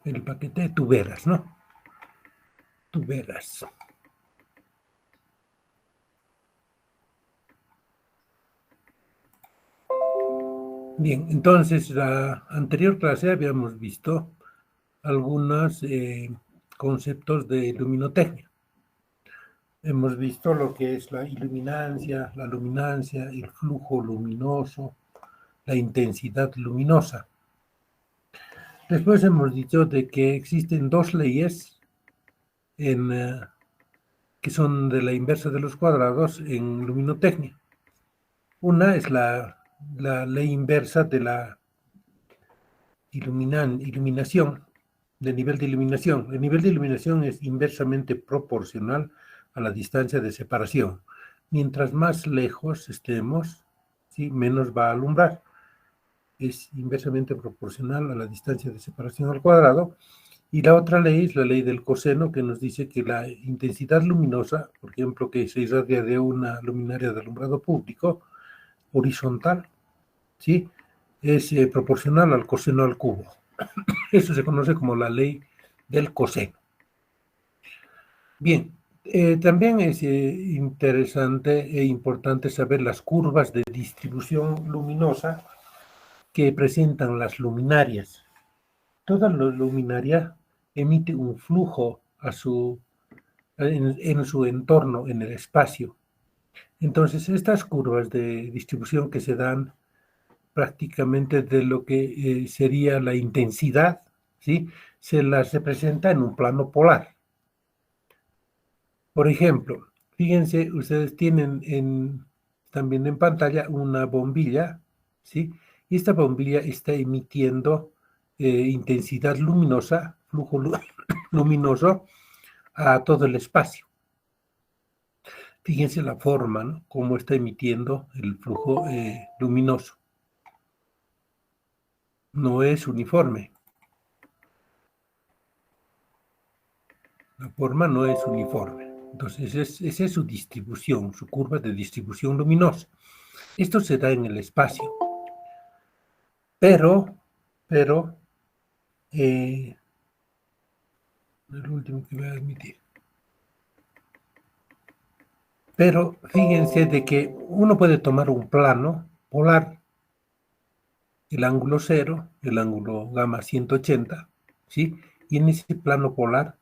el paquete, tú verás, ¿no? Tú verás. Bien, entonces la anterior clase habíamos visto algunos conceptos de luminotecnia. Hemos visto lo que es la luminancia, el flujo luminoso, la intensidad luminosa. Después hemos dicho de que existen dos leyes que son de la inversa de los cuadrados en luminotecnia. Una es la ley inversa de la iluminación, del nivel de iluminación. El nivel de iluminación es inversamente proporcional a la distancia de separación. Mientras más lejos estemos, ¿sí?, menos va a alumbrar. Es inversamente proporcional a la distancia de separación al cuadrado. Y la otra ley es la ley del coseno, que nos dice que la intensidad luminosa, por ejemplo, que se irradia de una luminaria de alumbrado público, horizontal, ¿sí?, es proporcional al coseno al cubo. Eso se conoce como la ley del coseno. Bien, también es interesante e importante saber las curvas de distribución luminosa que presentan las luminarias. Toda luminaria emite un flujo en su entorno, en el espacio. Entonces, estas curvas de distribución que se dan prácticamente de lo que sería la intensidad, ¿sí?, se las representa en un plano polar. Por ejemplo, fíjense, ustedes tienen también en pantalla una bombilla, ¿sí? Y esta bombilla está emitiendo intensidad luminosa, flujo luminoso a todo el espacio. Fíjense la forma, ¿no?, cómo está emitiendo el flujo luminoso. No es uniforme. La forma no es uniforme. Entonces, esa es su distribución, su curva de distribución luminosa. Esto se da en el espacio. Pero, el último que voy a admitir. Pero fíjense de que uno puede tomar un plano polar, el ángulo 0, el ángulo gamma 180, ¿sí? Y en ese plano polar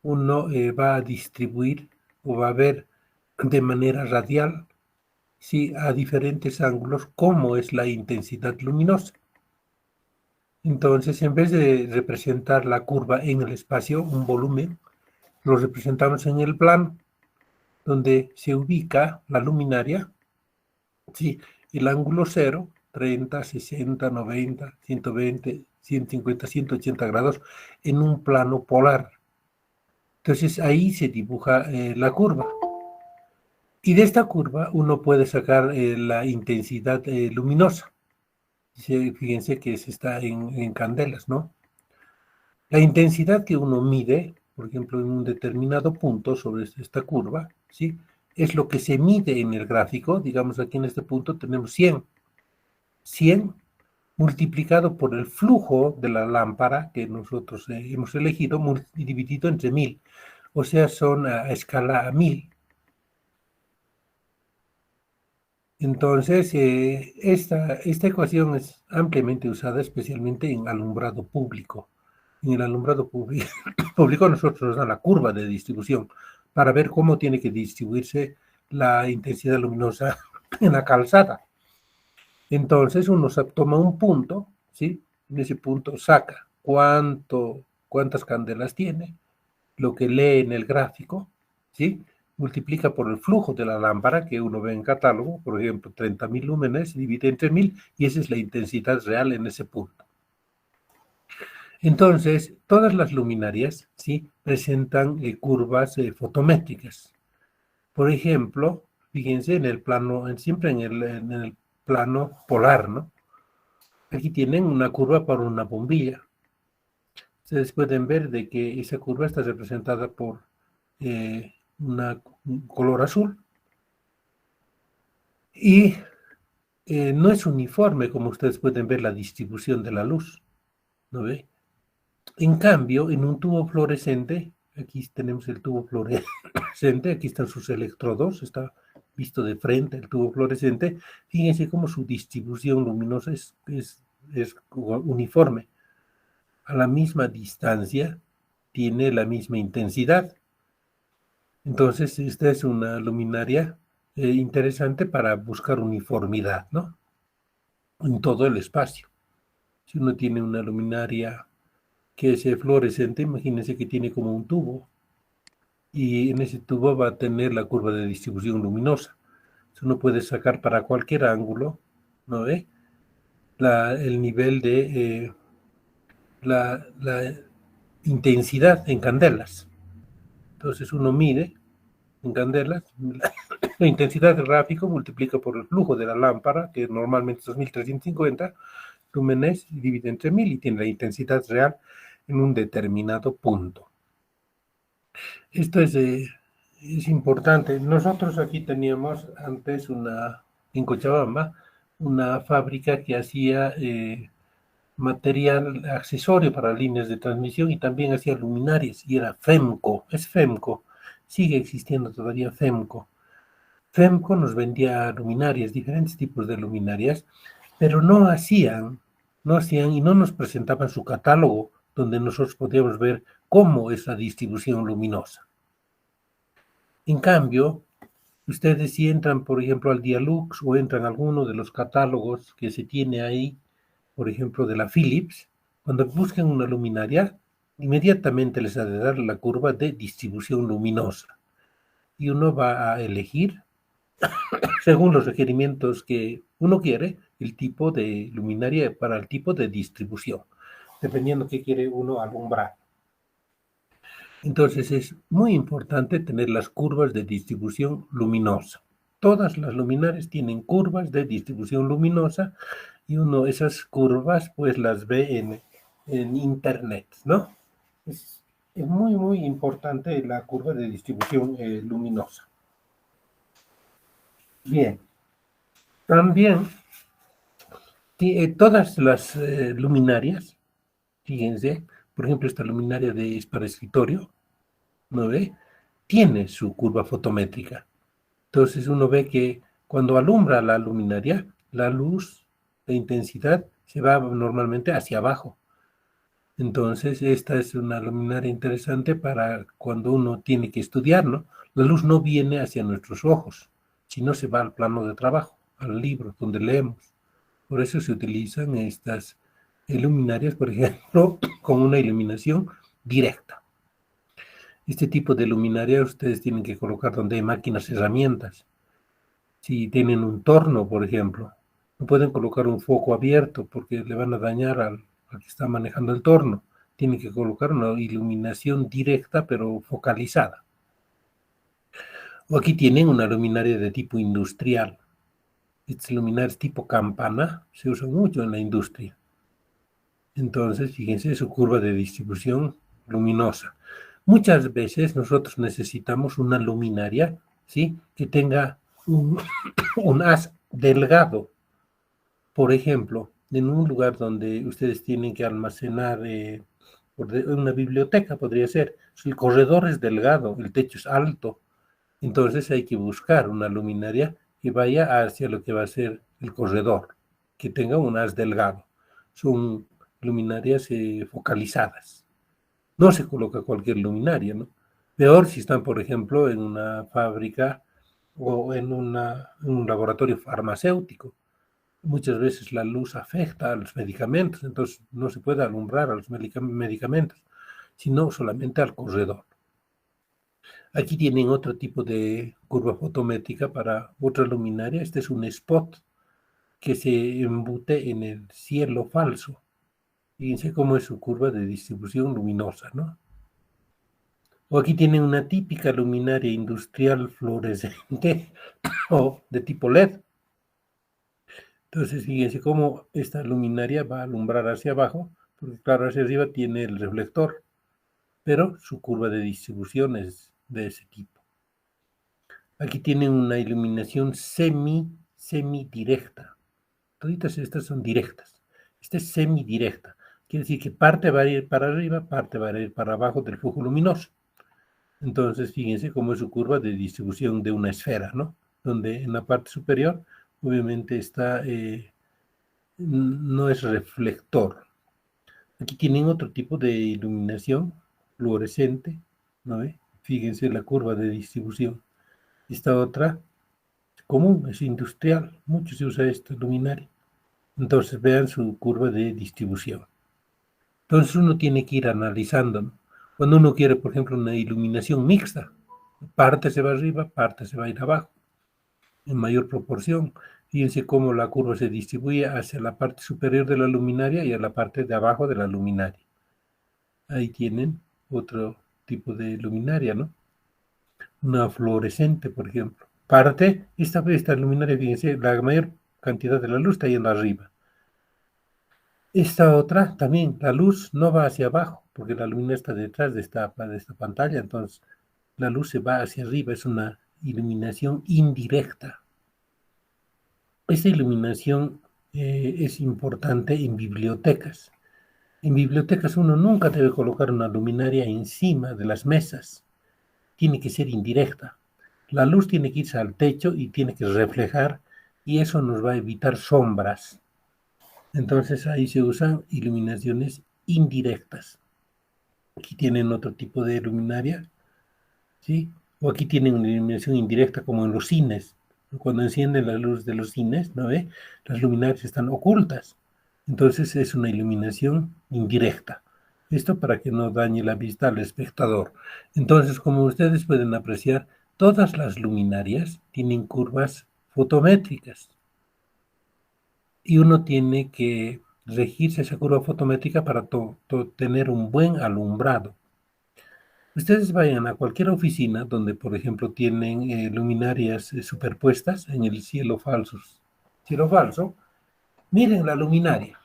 uno va a distribuir o va a ver de manera radial, ¿sí?, a diferentes ángulos cómo es la intensidad luminosa. Entonces, en vez de representar la curva en el espacio, un volumen, lo representamos en el plano, donde se ubica la luminaria, ¿sí?, el ángulo 0, 30, 60, 90, 120, 150, 180 grados, en un plano polar. Entonces, ahí se dibuja la curva. Y de esta curva uno puede sacar la intensidad luminosa. Fíjense que se está en candelas, ¿no? La intensidad que uno mide, por ejemplo, en un determinado punto sobre esta curva, ¿sí?, es lo que se mide en el gráfico. Digamos, aquí en este punto tenemos 100. 100 multiplicado por el flujo de la lámpara que nosotros hemos elegido, dividido entre 1000. O sea, son a escala 1000. Entonces, esta ecuación es ampliamente usada, especialmente en alumbrado público. En el alumbrado público nosotros nos da la curva de distribución para ver cómo tiene que distribuirse la intensidad luminosa en la calzada. Entonces uno toma un punto, ¿sí? En ese punto saca cuántas candelas tiene, lo que lee en el gráfico, ¿sí?, multiplica por el flujo de la lámpara que uno ve en catálogo, por ejemplo, 30.000 lúmenes, divide entre 1000 y esa es la intensidad real en ese punto. Entonces, todas las luminarias, ¿sí?, presentan curvas fotométricas. Por ejemplo, fíjense en el plano, siempre en el plano polar, ¿no? Aquí tienen una curva para una bombilla. Ustedes pueden ver de que esa curva está representada por un color azul y no es uniforme, como ustedes pueden ver la distribución de la luz, ¿no ve? En cambio, en un tubo fluorescente, aquí tenemos el tubo fluorescente, aquí están sus electrodos, está visto de frente el tubo fluorescente. Fíjense cómo su distribución luminosa es uniforme. A la misma distancia tiene la misma intensidad. Entonces, esta es una luminaria interesante para buscar uniformidad, ¿no? En todo el espacio. Si uno tiene una luminaria que es fluorescente, imagínense que tiene como un tubo y en ese tubo va a tener la curva de distribución luminosa. Eso uno puede sacar para cualquier ángulo, ¿no ve? El nivel de la intensidad en candelas. Entonces uno mide en candelas la intensidad del gráfico, multiplica por el flujo de la lámpara, que normalmente es 2350 lúmenes, y divide entre 1000 y tiene la intensidad real en un determinado punto. Esto es importante. Nosotros aquí teníamos antes en Cochabamba, una fábrica que hacía material accesorio para líneas de transmisión y también hacía luminarias, y era FEMCO, es FEMCO, sigue existiendo todavía FEMCO. FEMCO nos vendía luminarias, diferentes tipos de luminarias, pero no hacían y no nos presentaban su catálogo donde nosotros podíamos ver cómo es la distribución luminosa. En cambio, ustedes si entran, por ejemplo, al Dialux o entran a alguno de los catálogos que se tiene ahí, por ejemplo, de la Philips, cuando buscan una luminaria, inmediatamente les ha de dar la curva de distribución luminosa. Y uno va a elegir, según los requerimientos que uno quiere, el tipo de luminaria para el tipo de distribución, dependiendo qué quiere uno alumbrar. Entonces es muy importante tener las curvas de distribución luminosa. Todas las luminarias tienen curvas de distribución luminosa y uno esas curvas pues las ve en internet, ¿no? Es muy, muy importante la curva de distribución luminosa. Bien, también todas las luminarias, fíjense, por ejemplo, esta luminaria es para escritorio, ¿no ve? Tiene su curva fotométrica. Entonces uno ve que cuando alumbra la luminaria, la luz, la intensidad se va normalmente hacia abajo. Entonces esta es una luminaria interesante para cuando uno tiene que estudiar, ¿no? La luz no viene hacia nuestros ojos, sino se va al plano de trabajo, al libro donde leemos. Por eso se utilizan estas luminarias, por ejemplo, con una iluminación directa. Este tipo de luminaria ustedes tienen que colocar donde hay máquinas, herramientas. Si tienen un torno, por ejemplo, no pueden colocar un foco abierto porque le van a dañar al que está manejando el torno. Tienen que colocar una iluminación directa pero focalizada. O aquí tienen una luminaria de tipo industrial. Estas luminarias tipo campana se usan mucho en la industria. Entonces, fíjense su curva de distribución luminosa. Muchas veces nosotros necesitamos una luminaria, ¿sí?, que tenga un haz delgado. Por ejemplo, en un lugar donde ustedes tienen que almacenar una biblioteca, podría ser. El corredor es delgado, el techo es alto. Entonces hay que buscar una luminaria que vaya hacia lo que va a ser el corredor, que tenga un haz delgado. Son luminarias focalizadas. No se coloca cualquier luminaria, ¿no? Peor si están, por ejemplo, en una fábrica o en un laboratorio farmacéutico. Muchas veces la luz afecta a los medicamentos, entonces no se puede alumbrar a los medicamentos, sino solamente al corredor. Aquí tienen otro tipo de curva fotométrica para otra luminaria. Este es un spot que se embute en el cielo falso. Fíjense cómo es su curva de distribución luminosa, ¿no? O aquí tienen una típica luminaria industrial fluorescente o de tipo LED. Entonces, fíjense cómo esta luminaria va a alumbrar hacia abajo, porque claro, hacia arriba tiene el reflector, pero su curva de distribución es de ese tipo. Aquí tienen una iluminación semidirecta. Todas estas son directas. Esta es semidirecta. quiere decir que parte va a ir para arriba, parte va a ir para abajo del flujo luminoso. Entonces, fíjense cómo es su curva de distribución de una esfera, ¿no? Donde en la parte superior, obviamente, no es reflector. Aquí tienen otro tipo de iluminación fluorescente, ¿no ve? Fíjense la curva de distribución. Esta otra común, es industrial, mucho se usa esta luminaria. Entonces vean su curva de distribución. Entonces uno tiene que ir analizando, ¿no? Cuando uno quiere, por ejemplo, una iluminación mixta, parte se va arriba, parte se va a ir abajo, en mayor proporción. Fíjense cómo la curva se distribuye hacia la parte superior de la luminaria y a la parte de abajo de la luminaria. Ahí tienen otro tipo de luminaria, ¿no? Una fluorescente, por ejemplo. Esta luminaria, fíjense, la mayor cantidad de la luz está yendo arriba. Esta otra también, la luz no va hacia abajo, porque la luminaria está detrás de esta pantalla, entonces la luz se va hacia arriba, es una iluminación indirecta. Esta iluminación es importante en bibliotecas. En bibliotecas uno nunca debe colocar una luminaria encima de las mesas, tiene que ser indirecta. La luz tiene que irse al techo y tiene que reflejar, y eso nos va a evitar sombras. Entonces ahí se usan iluminaciones indirectas. Aquí tienen otro tipo de luminaria, ¿sí? O aquí tienen una iluminación indirecta como en los cines. Cuando encienden la luz de los cines, ¿no ve? Las luminarias están ocultas. Entonces es una iluminación indirecta. Esto para que no dañe la vista al espectador. Entonces, como ustedes pueden apreciar, todas las luminarias tienen curvas fotométricas y uno tiene que regirse esa curva fotométrica para tener un buen alumbrado. Ustedes vayan a cualquier oficina donde, por ejemplo, tienen luminarias superpuestas en el cielo falso, miren la luminaria.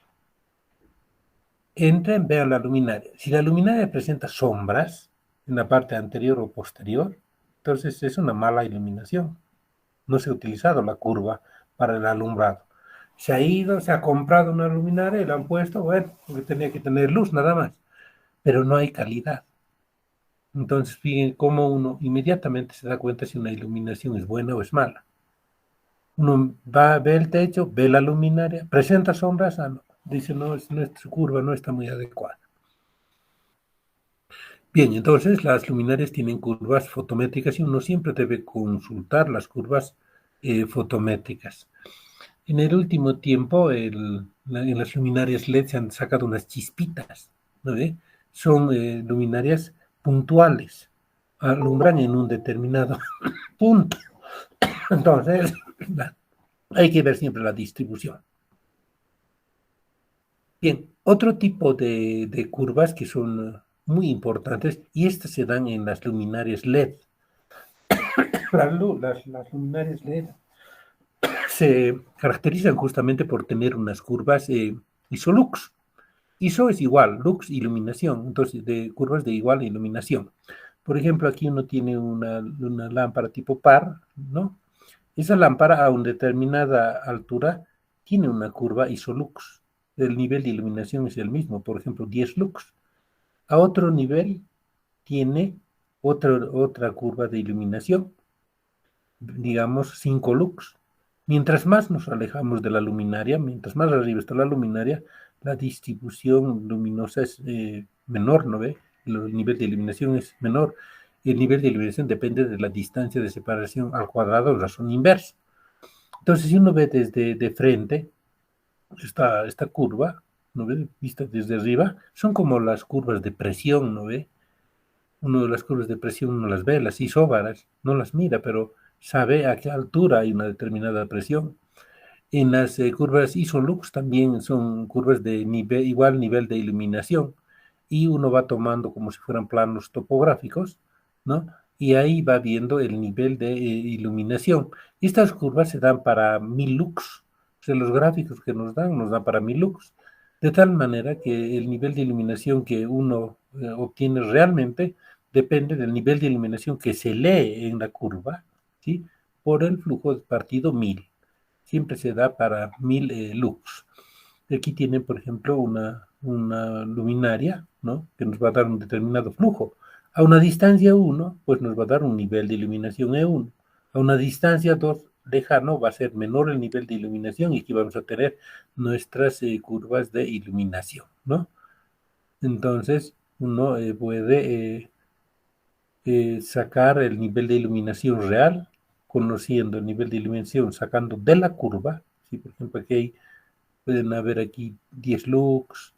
Entren, vean la luminaria. Si la luminaria presenta sombras en la parte anterior o posterior, entonces es una mala iluminación. No se ha utilizado la curva para el alumbrado. Se ha ido, se ha comprado una luminaria y la han puesto, bueno, porque tenía que tener luz nada más, pero no hay calidad. Entonces, fíjense cómo uno inmediatamente se da cuenta si una iluminación es buena o es mala. Uno va, ve el techo, ve la luminaria, presenta sombras, no, dice, no, su curva no está muy adecuada. Bien, entonces las luminarias tienen curvas fotométricas y uno siempre debe consultar las curvas fotométricas. En el último tiempo, en las luminarias LED se han sacado unas chispitas, ¿no ve? Son luminarias puntuales, alumbran en un determinado punto. Entonces, hay que ver siempre la distribución. Bien, otro tipo de curvas que son muy importantes, y estas se dan en las luminarias LED. Las luminarias LED se caracterizan justamente por tener unas curvas isolux. ISO es igual, lux, iluminación, entonces de curvas de igual iluminación. Por ejemplo, aquí uno tiene una lámpara tipo par, ¿no? Esa lámpara a una determinada altura tiene una curva isolux. El nivel de iluminación es el mismo, por ejemplo, 10 lux. A otro nivel tiene otra curva de iluminación, digamos 5 lux. Mientras más nos alejamos de la luminaria, mientras más arriba está la luminaria, la distribución luminosa es menor, ¿no ve? El nivel de iluminación es menor. El nivel de iluminación depende de la distancia de separación al cuadrado o razón inversa. Entonces, si uno ve desde de frente esta curva, ¿no ve? Vista desde arriba, son como las curvas de presión, ¿no ve? Uno de las curvas de presión no las ve, las isóbaras, no las mira, pero sabe a qué altura hay una determinada presión. En las curvas isolux también son curvas de igual nivel de iluminación y uno va tomando como si fueran planos topográficos, ¿no? Y ahí va viendo el nivel de iluminación. Estas curvas se dan para 1000 lux, o sea, los gráficos que nos dan para 1000 lux, de tal manera que el nivel de iluminación que uno obtiene realmente depende del nivel de iluminación que se lee en la curva, ¿sí? Por el flujo partido 1000 siempre se da para 1000 lux. Aquí tienen, por ejemplo, una luminaria, ¿no? Que nos va a dar un determinado flujo. A una distancia 1, pues nos va a dar un nivel de iluminación E1. A una distancia 2 lejano va a ser menor el nivel de iluminación y aquí vamos a tener nuestras curvas de iluminación, ¿no? Entonces, uno puede sacar el nivel de iluminación real, conociendo el nivel de iluminación, sacando de la curva. ¿Sí? Por ejemplo, aquí pueden haber aquí 10 lux,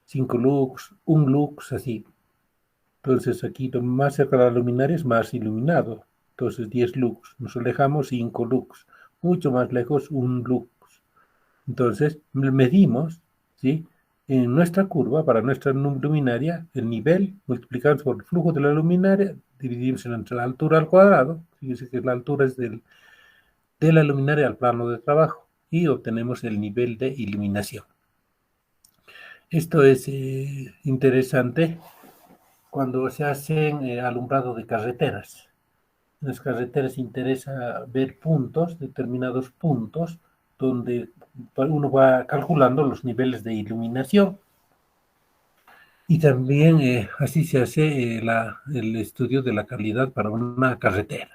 5 lux, 1 lux, así. Entonces aquí lo más cerca de la luminaria es más iluminado. Entonces 10 lux. Nos alejamos 5 lux. Mucho más lejos 1 lux. Entonces medimos, ¿sí? En nuestra curva, para nuestra luminaria, el nivel multiplicado por el flujo de la luminaria, dividimos entre la altura al cuadrado. Fíjense que la altura es de la luminaria al plano de trabajo y obtenemos el nivel de iluminación. Esto es interesante cuando se hacen alumbrado de carreteras. En las carreteras interesa ver puntos, determinados puntos, donde uno va calculando los niveles de iluminación. Y también así se hace el estudio de la calidad para una carretera.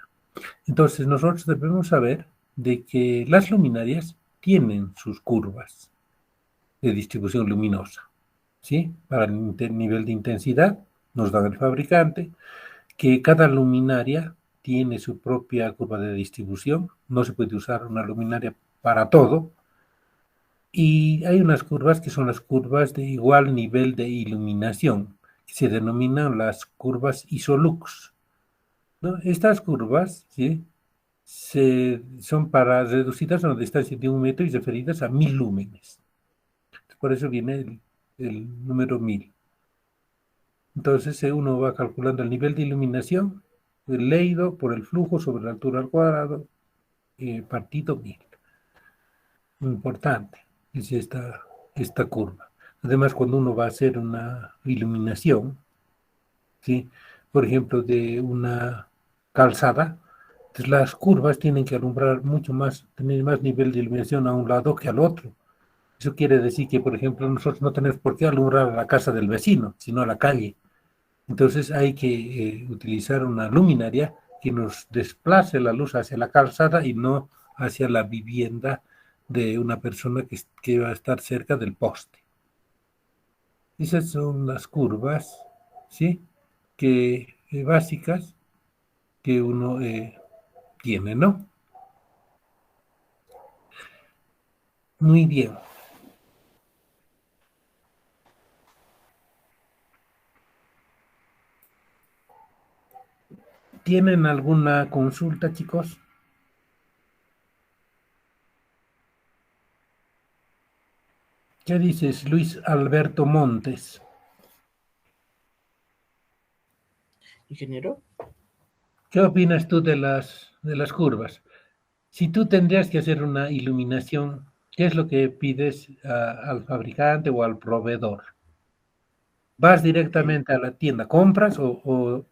Entonces nosotros debemos saber de que las luminarias tienen sus curvas de distribución luminosa, ¿sí? Para el nivel de intensidad nos da el fabricante, que cada luminaria tiene su propia curva de distribución, no se puede usar una luminaria para todo, y hay unas curvas que son las curvas de igual nivel de iluminación, que se denominan las curvas isolux, ¿no? Estas curvas, ¿sí? Son para reducidas a una distancia de 1 metro y referidas a 1000 lúmenes. Por eso viene el número 1000. Entonces uno va calculando el nivel de iluminación leído por el flujo sobre la altura al cuadrado partido 1000. Muy importante es esta curva. Además, cuando uno va a hacer una iluminación, ¿sí? Por ejemplo, de una calzada, pues las curvas tienen que alumbrar mucho más, tener más nivel de iluminación a un lado que al otro. Eso quiere decir que, por ejemplo, nosotros no tenemos por qué alumbrar a la casa del vecino, sino a la calle. Entonces hay que utilizar una luminaria que nos desplace la luz hacia la calzada y no hacia la vivienda de una persona que va a estar cerca del poste. Esas son las curvas, ¿sí? Básicas que uno tiene, ¿no? Muy bien. ¿Tienen alguna consulta, chicos? ¿Qué dices, Luis Alberto Montes? Ingeniero. ¿Qué opinas tú de las curvas? Si tú tendrías que hacer una iluminación, ¿qué es lo que pides al fabricante o al proveedor? ¿Vas directamente a la tienda, compras o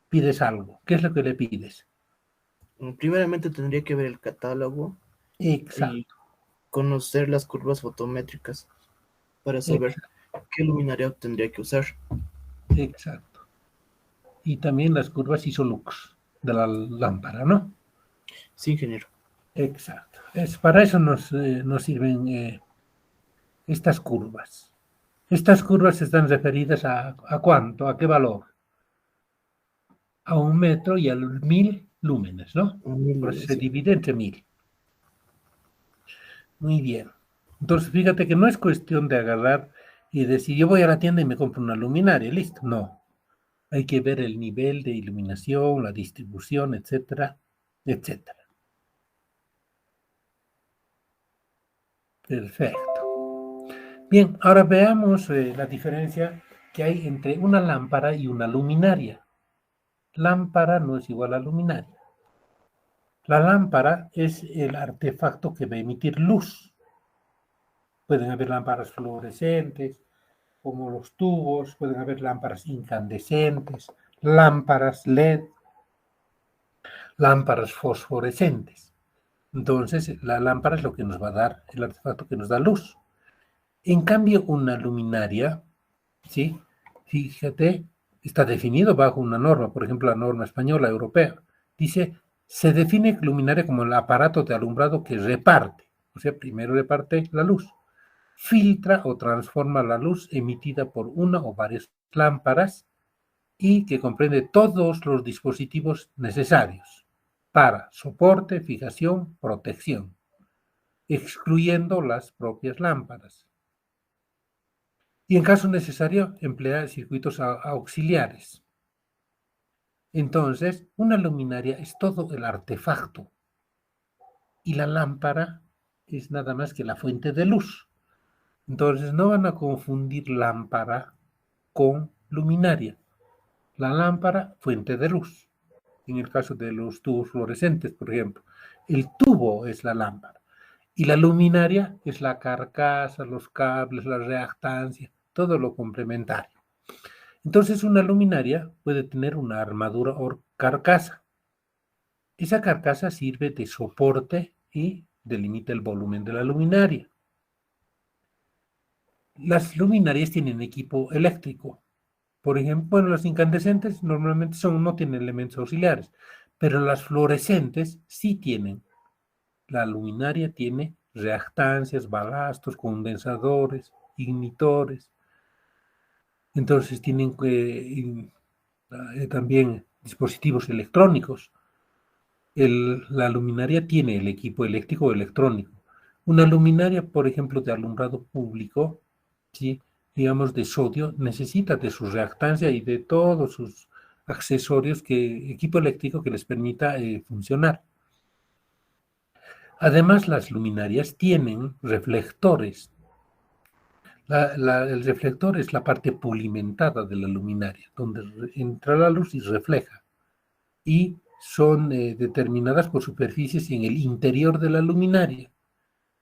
pides algo? ¿Qué es lo que le pides? Primeramente tendría que ver el catálogo y Exacto, conocer las curvas fotométricas para saber exacto, qué luminaria tendría que usar. exacto. Y también las curvas isolux de la lámpara, ¿no? Sí, ingeniero. Exacto. Para eso nos sirven estas curvas. Estas curvas están referidas a cuánto, a qué valor, a 1 metro y a 1000 lúmenes, ¿no? Mil Por eso se lúmenes, sí. divide entre 1000. Muy bien. Entonces, fíjate que no es cuestión de agarrar y decir, yo voy a la tienda y me compro una luminaria, listo. No. Hay que ver el nivel de iluminación, la distribución, etcétera, etcétera. Perfecto. Bien, ahora veamos la diferencia que hay entre una lámpara y una luminaria. Lámpara no es igual a luminaria. La lámpara es el artefacto que va a emitir luz. Pueden haber lámparas fluorescentes, como los tubos, pueden haber lámparas incandescentes, lámparas LED, lámparas fosforescentes. Entonces, la lámpara es lo que nos va a dar, el artefacto que nos da luz. En cambio, una luminaria ¿sí? Fíjate, está definido bajo una norma, por ejemplo, la norma española, europea. Dice, se define luminaria como el aparato de alumbrado que reparte, o sea, primero reparte la luz, filtra o transforma la luz emitida por una o varias lámparas y que comprende todos los dispositivos necesarios para soporte, fijación, protección, excluyendo las propias lámparas. Y en caso necesario, emplea circuitos auxiliares. Entonces, una luminaria es todo el artefacto y la lámpara es nada más que la fuente de luz. Entonces, no van a confundir lámpara con luminaria. La lámpara, fuente de luz. En el caso de los tubos fluorescentes, por ejemplo, el tubo es la lámpara y la luminaria es la carcasa, los cables, la reactancia, todo lo complementario. Entonces, una luminaria puede tener una armadura o carcasa. Esa carcasa sirve de soporte y delimita el volumen de la luminaria. Las luminarias tienen equipo eléctrico. Por ejemplo, bueno, las incandescentes normalmente no tienen elementos auxiliares, pero las fluorescentes sí tienen. La luminaria tiene reactancias, balastos, condensadores, ignitores. Entonces tienen también dispositivos electrónicos. La luminaria tiene el equipo eléctrico o electrónico. Una luminaria, por ejemplo, de alumbrado público, ¿sí? Digamos de sodio, necesita de su reactancia y de todos sus accesorios, equipo eléctrico que les permita funcionar. Además, las luminarias tienen reflectores. El reflector es la parte pulimentada de la luminaria, donde entra la luz y refleja. Y son determinadas por superficies en el interior de la luminaria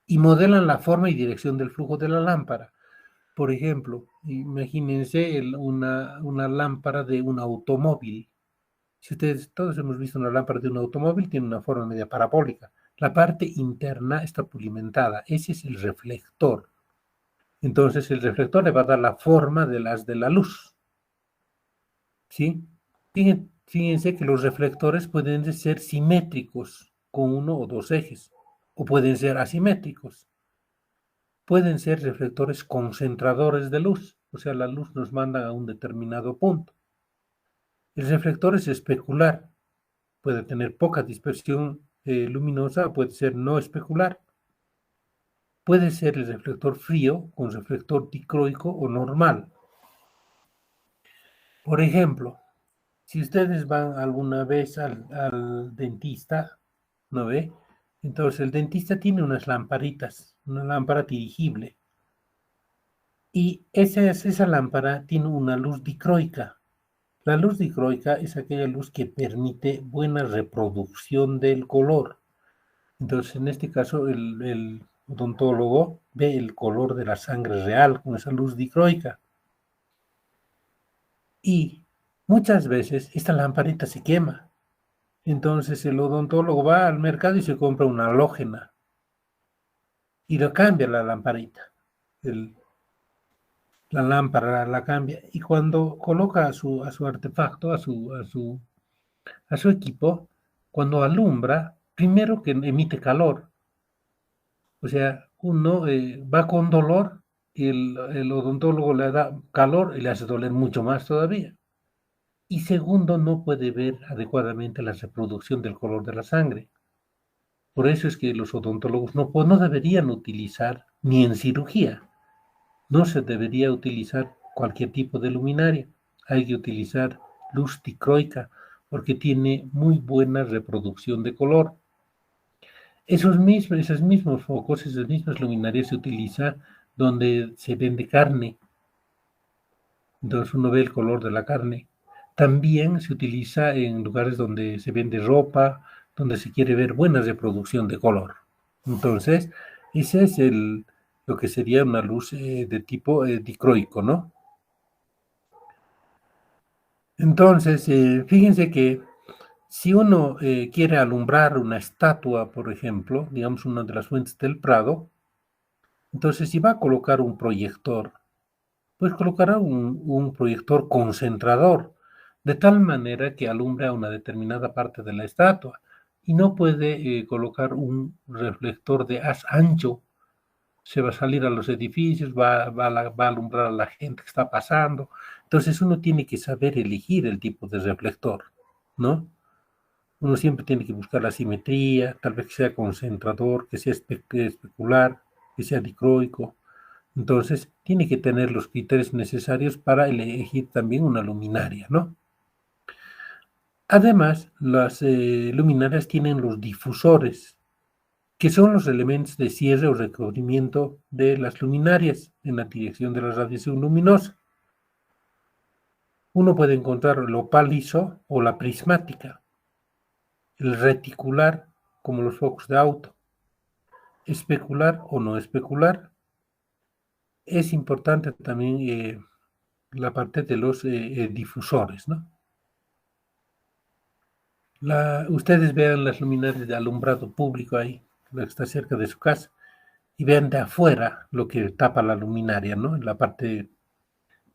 y modelan la forma y dirección del flujo de la lámpara. Por ejemplo, imagínense una lámpara de un automóvil. Si ustedes, todos hemos visto una lámpara de un automóvil, tiene una forma media parabólica. La parte interna está pulimentada. Ese es el reflector. Entonces, el reflector le va a dar la forma de las de la luz. ¿Sí? Fíjense que los reflectores pueden ser simétricos con uno o dos ejes, o pueden ser asimétricos. Pueden ser reflectores concentradores de luz, o sea, la luz nos manda a un determinado punto. El reflector es especular, puede tener poca dispersión luminosa, puede ser no especular. Puede ser el reflector frío con reflector dicroico o normal. Por ejemplo, si ustedes van alguna vez al dentista, ¿no ve? Entonces el dentista tiene unas lamparitas, una lámpara dirigible. Y esa lámpara tiene una luz dicroica. La luz dicroica es aquella luz que permite buena reproducción del color. Entonces, en este caso, el odontólogo ve el color de la sangre real con esa luz dicroica. Y muchas veces esta lamparita se quema. Entonces el odontólogo va al mercado y se compra una halógena y lo cambia la lamparita. La lámpara la cambia y cuando coloca a su artefacto, a su equipo, cuando alumbra, primero que emite calor. O sea, uno va con dolor y el odontólogo le da calor y le hace doler mucho más todavía. Y segundo, no puede ver adecuadamente la reproducción del color de la sangre. Por eso es que los odontólogos no deberían utilizar, ni en cirugía, no se debería utilizar cualquier tipo de luminaria. Hay que utilizar luz dicroica porque tiene muy buena reproducción de color. Esos mismos focos, esas mismas luminarias se utilizan donde se vende carne. Entonces uno ve el color de la carne. También se utiliza en lugares donde se vende ropa, donde se quiere ver buena reproducción de color. Entonces, ese es lo que sería una luz de tipo dicroico, ¿no? Entonces, fíjense que si uno quiere alumbrar una estatua, por ejemplo, digamos una de las fuentes del Prado, entonces si va a colocar un proyector, pues colocará un proyector concentrador, de tal manera que alumbra una determinada parte de la estatua, y no puede colocar un reflector de haz ancho. Se va a salir a los edificios, va a alumbrar a la gente que está pasando. Entonces uno tiene que saber elegir el tipo de reflector, ¿no? Uno siempre tiene que buscar la simetría, tal vez que sea concentrador, que sea especular, que sea dicroico. Entonces, tiene que tener los criterios necesarios para elegir también una luminaria, ¿no? Además, las luminarias tienen los difusores, que son los elementos de cierre o recubrimiento de las luminarias en la dirección de la radiación luminosa. Uno puede encontrar el opal liso o la prismática, el reticular, como los focos de auto, especular o no especular. Es importante también la parte de los difusores, ¿no? Ustedes vean las luminarias de alumbrado público ahí, lo que está cerca de su casa, y vean de afuera lo que tapa la luminaria, ¿no? En la parte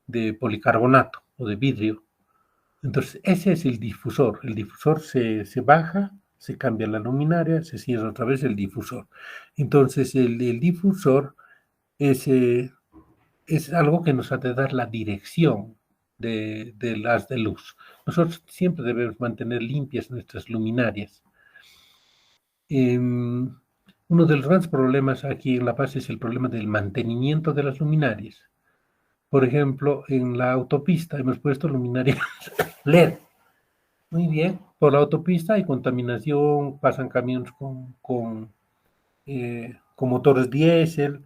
de policarbonato o de vidrio. Entonces, ese es el difusor. El difusor se baja, se cambia la luminaria, se cierra otra vez el difusor. Entonces, el difusor es algo que nos ha de dar la dirección de las de luz. Nosotros siempre debemos mantener limpias nuestras luminarias. Uno de los grandes problemas aquí en La Paz es el problema del mantenimiento de las luminarias. Por ejemplo, en la autopista hemos puesto luminarias LED. Muy bien, por la autopista hay contaminación, pasan camiones con motores diésel,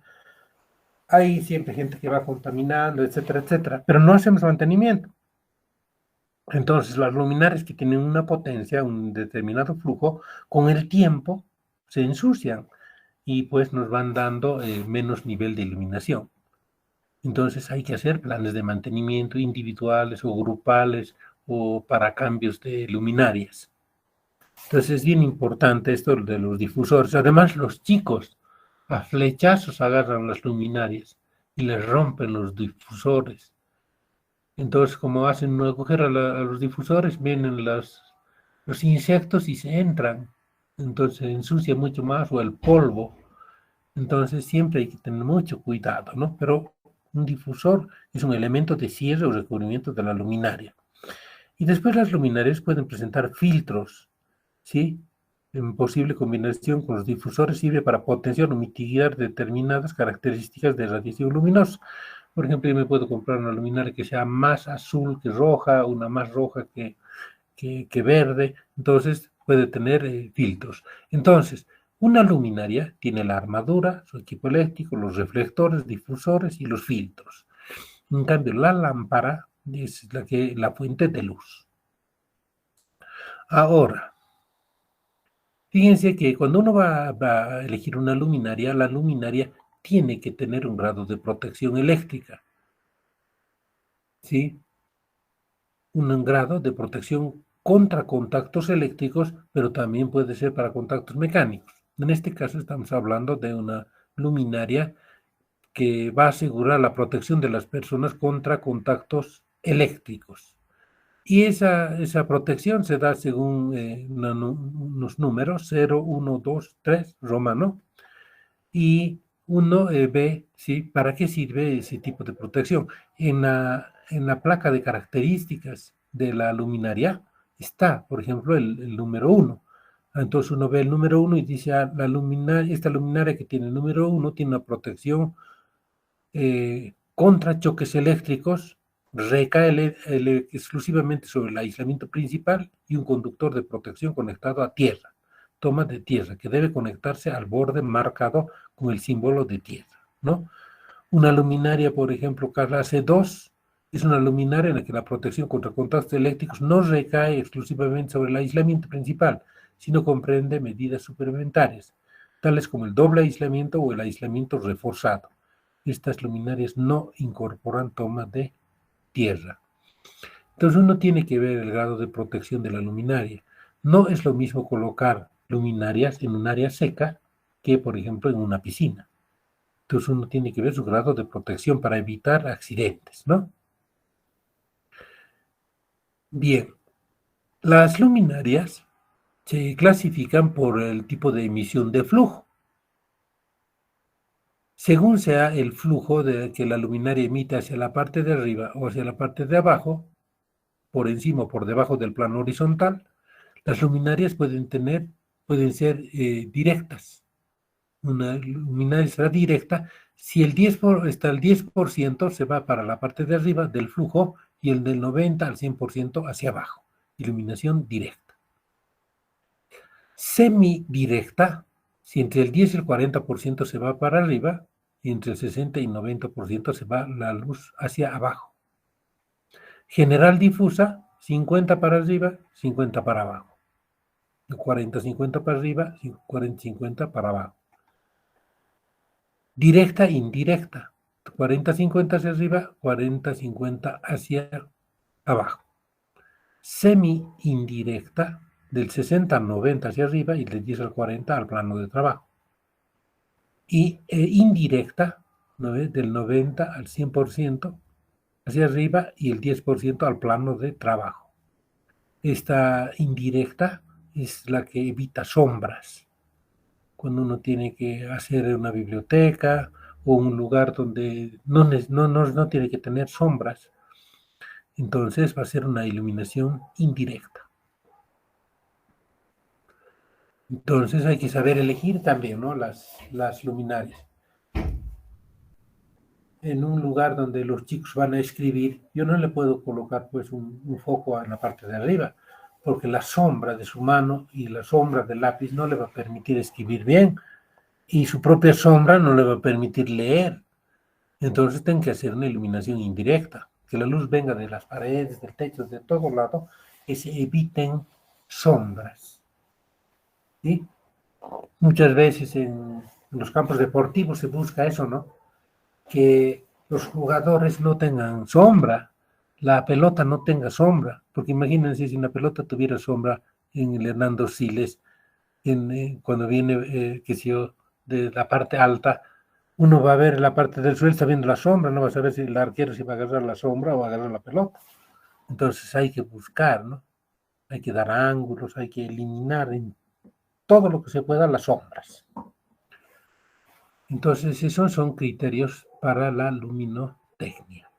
hay siempre gente que va contaminando, etcétera, etcétera, pero no hacemos mantenimiento. Entonces, las luminarias que tienen una potencia, un determinado flujo, con el tiempo se ensucian y pues nos van dando menos nivel de iluminación. Entonces hay que hacer planes de mantenimiento individuales o grupales o para cambios de luminarias. Entonces es bien importante esto de los difusores. Además, los chicos a flechazos agarran las luminarias y les rompen los difusores. Entonces, como hacen un agujero a los difusores, vienen los insectos y se entran. Entonces se ensucia mucho más o el polvo. Entonces siempre hay que tener mucho cuidado, ¿no? Pero un difusor es un elemento de cierre o recubrimiento de la luminaria. Y después las luminarias pueden presentar filtros, ¿sí? En posible combinación con los difusores sirve para potenciar o mitigar determinadas características de radiación luminosa. Por ejemplo, yo me puedo comprar una luminaria que sea más azul que roja, una más roja que verde, entonces puede tener filtros. Entonces, una luminaria tiene la armadura, su equipo eléctrico, los reflectores, difusores y los filtros. En cambio, la lámpara es la fuente de luz. Ahora, fíjense que cuando uno va a elegir una luminaria, la luminaria tiene que tener un grado de protección eléctrica, ¿sí? Un grado de protección contra contactos eléctricos, pero también puede ser para contactos mecánicos. En este caso estamos hablando de una luminaria que va a asegurar la protección de las personas contra contactos eléctricos. Y esa protección se da según unos números, 0, 1, 2, 3, romano, y uno ve, ¿sí? ¿Para qué sirve ese tipo de protección? En la placa de características de la luminaria está, por ejemplo, el número 1. Entonces uno ve el número 1 y dice, esta luminaria que tiene el número 1 tiene una protección contra choques eléctricos, recae exclusivamente sobre el aislamiento principal y un conductor de protección conectado a tierra, toma de tierra, que debe conectarse al borde marcado con el símbolo de tierra, ¿no? Una luminaria, por ejemplo, clase 2, es una luminaria en la que la protección contra contactos eléctricos no recae exclusivamente sobre el aislamiento principal, sino comprende medidas suplementarias, tales como el doble aislamiento o el aislamiento reforzado. Estas luminarias no incorporan toma de tierra. Entonces uno tiene que ver el grado de protección de la luminaria. No es lo mismo colocar luminarias en un área seca que, por ejemplo, en una piscina. Entonces uno tiene que ver su grado de protección para evitar accidentes, ¿no? Bien, las luminarias se clasifican por el tipo de emisión de flujo. Según sea el flujo que la luminaria emite hacia la parte de arriba o hacia la parte de abajo, por encima o por debajo del plano horizontal, las luminarias pueden ser directas. Una luminaria será directa si el 10% se va para la parte de arriba del flujo y el del 90 al 100% hacia abajo. Iluminación directa. Semidirecta, si entre el 10 y el 40% se va para arriba, y entre el 60 y 90% se va la luz hacia abajo. General difusa, 50 para arriba, 50 para abajo. 40-50 para arriba, 40-50 para abajo. Directa, indirecta, 40-50 hacia arriba, 40-50 hacia abajo. Semi-indirecta, del 60 al 90 hacia arriba y del 10 al 40 al plano de trabajo. Y indirecta, ¿no ves? Del 90 al 100% hacia arriba y el 10% al plano de trabajo. Esta indirecta es la que evita sombras. Cuando uno tiene que hacer una biblioteca o un lugar donde no tiene que tener sombras, entonces va a ser una iluminación indirecta. Entonces hay que saber elegir también, ¿no? las luminarias. En un lugar donde los chicos van a escribir, yo no le puedo colocar pues un foco en la parte de arriba, porque la sombra de su mano y la sombra del lápiz no le va a permitir escribir bien, y su propia sombra no le va a permitir leer. Entonces tienen que hacer una iluminación indirecta, que la luz venga de las paredes, del techo, de todo lado, que se eviten sombras. ¿Sí? Muchas veces en los campos deportivos se busca eso, ¿no? Que los jugadores no tengan sombra, la pelota no tenga sombra, porque imagínense si una pelota tuviera sombra en el Hernando Siles, cuando viene, qué sé yo, de la parte alta, uno va a ver la parte del suelo, está viendo la sombra, no va a saber si el arquero se va a agarrar la sombra o va a agarrar la pelota. Entonces hay que buscar, ¿no? Hay que dar ángulos, hay que eliminar en todo lo que se pueda las sombras. Entonces esos son criterios para la luminotecnia.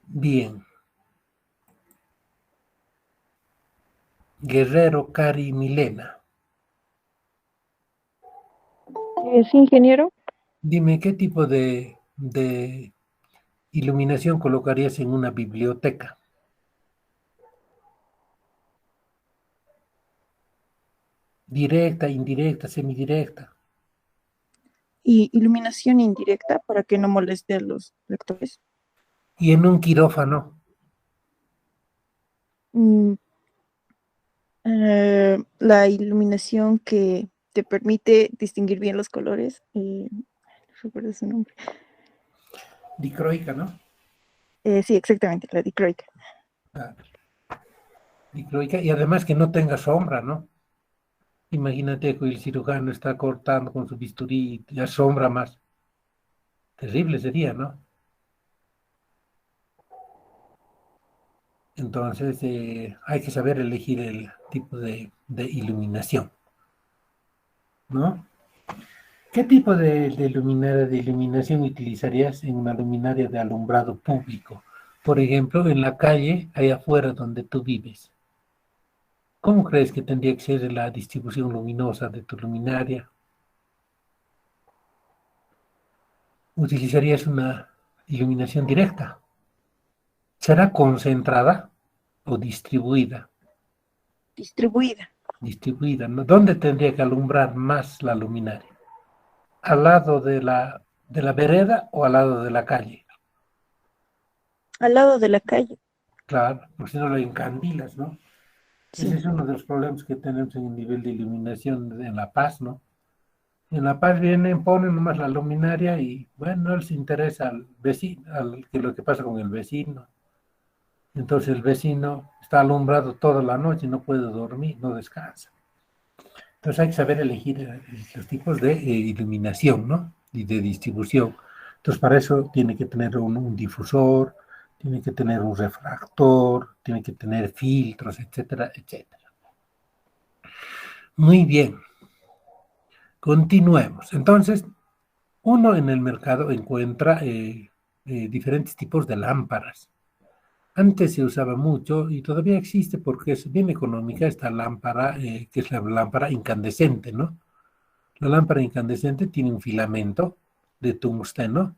Bien. Guerrero Cari Milena. ¿Es ingeniero? Dime, ¿qué tipo de iluminación colocarías en una biblioteca? Directa, indirecta, semidirecta. Y iluminación indirecta para que no moleste a los lectores. Y en un quirófano. La iluminación que te permite distinguir bien los colores. No recuerdo su nombre. Dicroica, ¿no? Sí, exactamente, la dicroica. Dicroica, y además que no tenga sombra, ¿no? Imagínate que el cirujano está cortando con su bisturí y ya sombra más. Terrible sería, ¿no? Entonces hay que saber elegir el tipo de iluminación, ¿no? ¿Qué tipo de luminaria de iluminación utilizarías en una luminaria de alumbrado público? Por ejemplo, en la calle, ahí afuera donde tú vives. ¿Cómo crees que tendría que ser la distribución luminosa de tu luminaria? ¿Utilizarías una iluminación directa? ¿Será concentrada o distribuida? Distribuida. Distribuida, ¿no? ¿Dónde tendría que alumbrar más la luminaria? ¿Al lado de la vereda o al lado de la calle? Al lado de la calle. Claro, porque si no lo encandilas, ¿no? Sí. Ese es uno de los problemas que tenemos en el nivel de iluminación en La Paz, ¿no? En La Paz vienen, ponen nomás la luminaria y, bueno, no les interesa al vecino, lo que pasa con el vecino. Entonces el vecino está alumbrado toda la noche y no puede dormir, no descansa. Entonces hay que saber elegir los tipos de iluminación, ¿no? Y de distribución. Entonces para eso tiene que tener un difusor, tiene que tener un refractor, tiene que tener filtros, etcétera, etcétera. Muy bien. Continuemos. Entonces, uno en el mercado encuentra diferentes tipos de lámparas. Antes se usaba mucho y todavía existe porque es bien económica esta lámpara, que es la lámpara incandescente, ¿no? La lámpara incandescente tiene un filamento de tungsteno,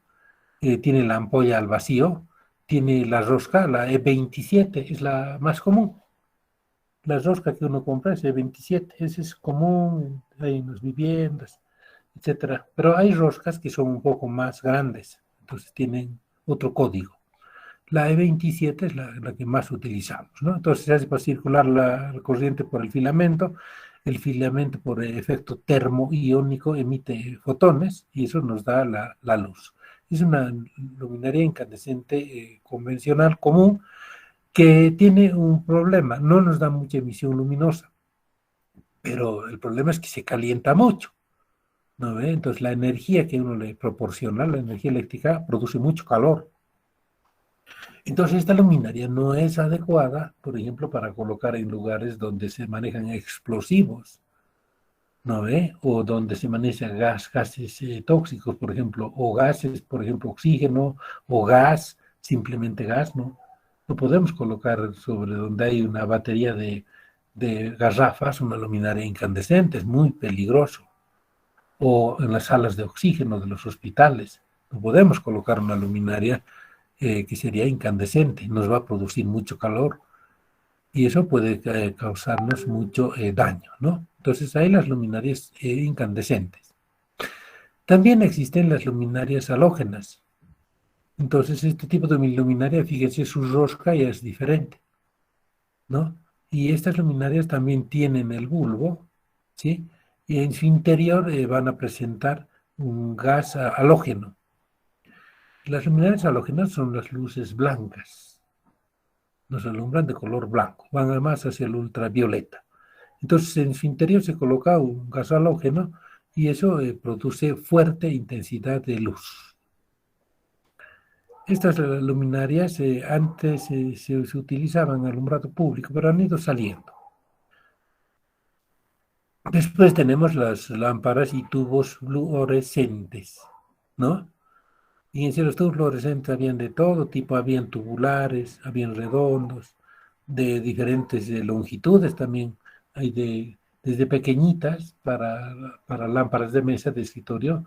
tiene la ampolla al vacío, tiene la rosca, la E27, es la más común. La rosca que uno compra es E27, esa es común, hay en las viviendas, etcétera. Pero hay roscas que son un poco más grandes, entonces tienen otro código. La E27 es la que más utilizamos, ¿no? Entonces se hace para circular la corriente por el filamento por efecto termoiónico emite fotones y eso nos da la luz. Es una luminaria incandescente convencional común que tiene un problema, no nos da mucha emisión luminosa, pero el problema es que se calienta mucho, ¿no ve? Entonces la energía que uno le proporciona, la energía eléctrica, produce mucho calor. Entonces esta luminaria no es adecuada, por ejemplo, para colocar en lugares donde se manejan explosivos, ¿no ve? O donde se manejan gases tóxicos, por ejemplo, o gases, por ejemplo, oxígeno, o gas, simplemente gas, ¿no? No podemos colocar sobre donde hay una batería de garrafas una luminaria incandescente, es muy peligroso. O en las salas de oxígeno de los hospitales, no podemos colocar una luminaria que sería incandescente, nos va a producir mucho calor y eso puede causarnos mucho daño, ¿no? Entonces hay las luminarias incandescentes. También existen las luminarias halógenas. Entonces este tipo de luminaria, fíjense, su rosca ya es diferente, ¿no? Y estas luminarias también tienen el bulbo, ¿sí? Y en su interior van a presentar un gas halógeno. Las luminarias halógenas son las luces blancas, nos alumbran de color blanco, van además hacia el ultravioleta. Entonces en su interior se coloca un gas halógeno y eso produce fuerte intensidad de luz. Estas luminarias antes se utilizaban en alumbrado público, pero han ido saliendo. Después tenemos las lámparas y tubos fluorescentes, ¿no? Y en los tubos fluorescentes habían de todo tipo, habían tubulares, habían redondos, de diferentes longitudes también. Hay desde pequeñitas para lámparas de mesa, de escritorio,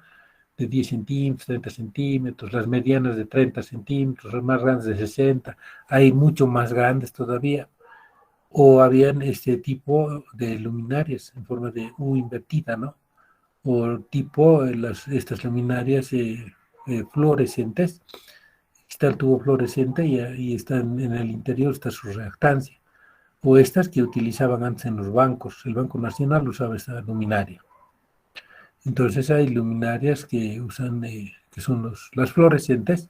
de 10 centímetros, 30 centímetros, las medianas de 30 centímetros, las más grandes de 60, hay mucho más grandes todavía. O habían este tipo de luminarias en forma de U invertida, ¿no? O tipo estas luminarias fluorescentes. Está el tubo fluorescente y está en el interior está su reactancia. O estas que utilizaban antes en los bancos. El Banco Nacional usaba esta luminaria. Entonces hay luminarias que usan, que son las fluorescentes,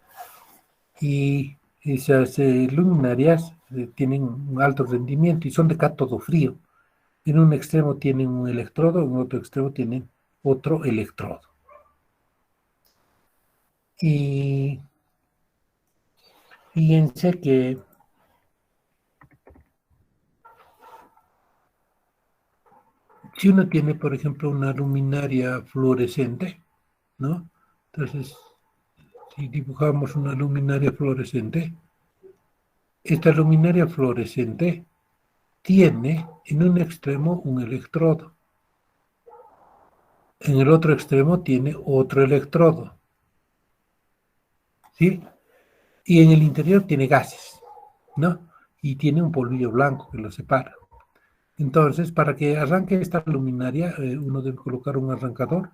y esas luminarias tienen un alto rendimiento y son de cátodo frío. En un extremo tienen un electrodo, en otro extremo tienen otro electrodo. Y fíjense que si uno tiene, por ejemplo, una luminaria fluorescente, ¿no? Entonces, si dibujamos una luminaria fluorescente, esta luminaria fluorescente tiene en un extremo un electrodo. En el otro extremo tiene otro electrodo, ¿sí? Y en el interior tiene gases, ¿no? Y tiene un polvillo blanco que lo separa. Entonces, para que arranque esta luminaria, uno debe colocar un arrancador,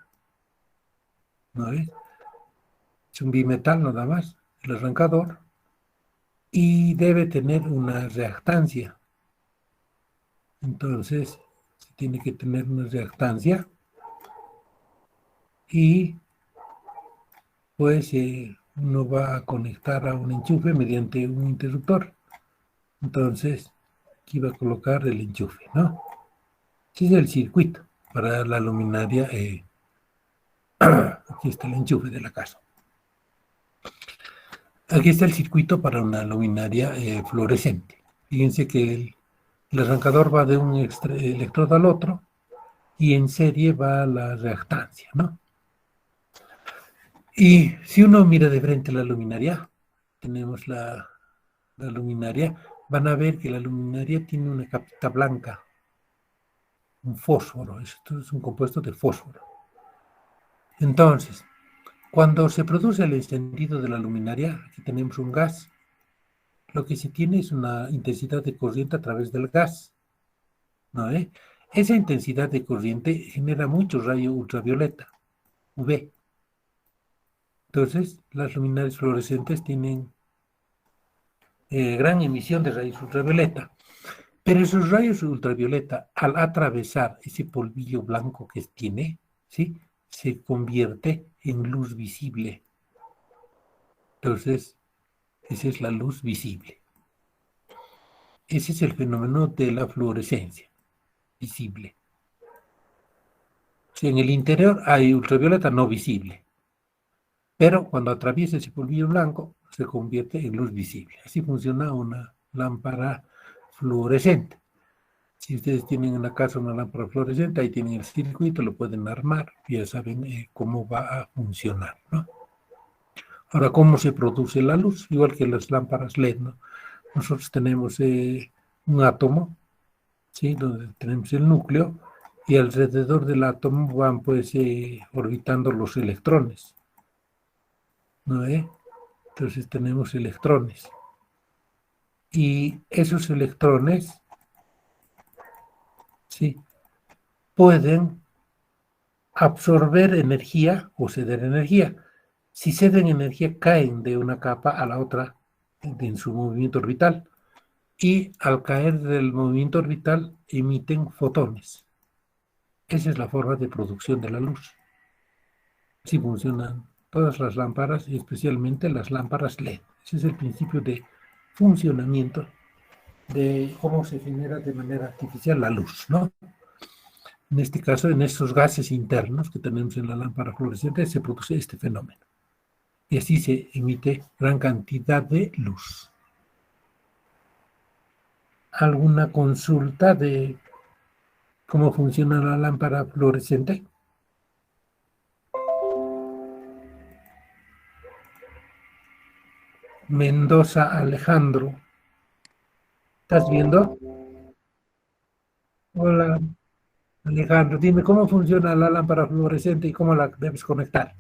¿no es? Es un bimetal nada más, el arrancador, y debe tener una reactancia. Entonces, se tiene que tener una reactancia y pues uno va a conectar a un enchufe mediante un interruptor. Entonces, aquí va a colocar el enchufe, ¿no? Ese es el circuito. para la luminaria. Aquí está el enchufe de la casa. Aquí está el circuito para una luminaria fluorescente. Fíjense que el arrancador va de un electrodo al otro y en serie va la reactancia, ¿no? Y si uno mira de frente la luminaria, tenemos la luminaria, van a ver que la luminaria tiene una capita blanca, un fósforo. Esto es un compuesto de fósforo. Entonces, cuando se produce el encendido de la luminaria, aquí tenemos un gas. Lo que se tiene es una intensidad de corriente a través del gas, ¿no? Esa intensidad de corriente genera mucho rayo ultravioleta, UV. Entonces, las luminarias fluorescentes tienen gran emisión de rayos ultravioleta. Pero esos rayos ultravioleta, al atravesar ese polvillo blanco que tiene, ¿sí?, se convierte en luz visible. Entonces, esa es la luz visible. Ese es el fenómeno de la fluorescencia visible. Si en el interior hay ultravioleta no visible, pero cuando atraviesa ese polvillo blanco se convierte en luz visible. Así funciona una lámpara fluorescente. Si ustedes tienen en la casa una lámpara fluorescente, ahí tienen el circuito, lo pueden armar, ya saben cómo va a funcionar, ¿no? Ahora, ¿cómo se produce la luz? Igual que las lámparas LED, ¿no? Nosotros tenemos un átomo, ¿sí?, donde tenemos el núcleo, y alrededor del átomo van pues orbitando los electrones, ¿no? Entonces tenemos electrones. Y esos electrones, ¿sí?, pueden absorber energía o ceder energía. Si ceden energía, caen de una capa a la otra en su movimiento orbital. Y al caer del movimiento orbital emiten fotones. Esa es la forma de producción de la luz. Así funcionan todas las lámparas y especialmente las lámparas LED. Ese es el principio de funcionamiento de cómo se genera de manera artificial la luz, ¿no? En este caso, en esos gases internos que tenemos en la lámpara fluorescente se produce este fenómeno. Y así se emite gran cantidad de luz. ¿Alguna consulta de cómo funciona la lámpara fluorescente? Mendoza Alejandro. ¿Estás viendo? Hola, Alejandro. Dime cómo funciona la lámpara fluorescente y cómo la debes conectar.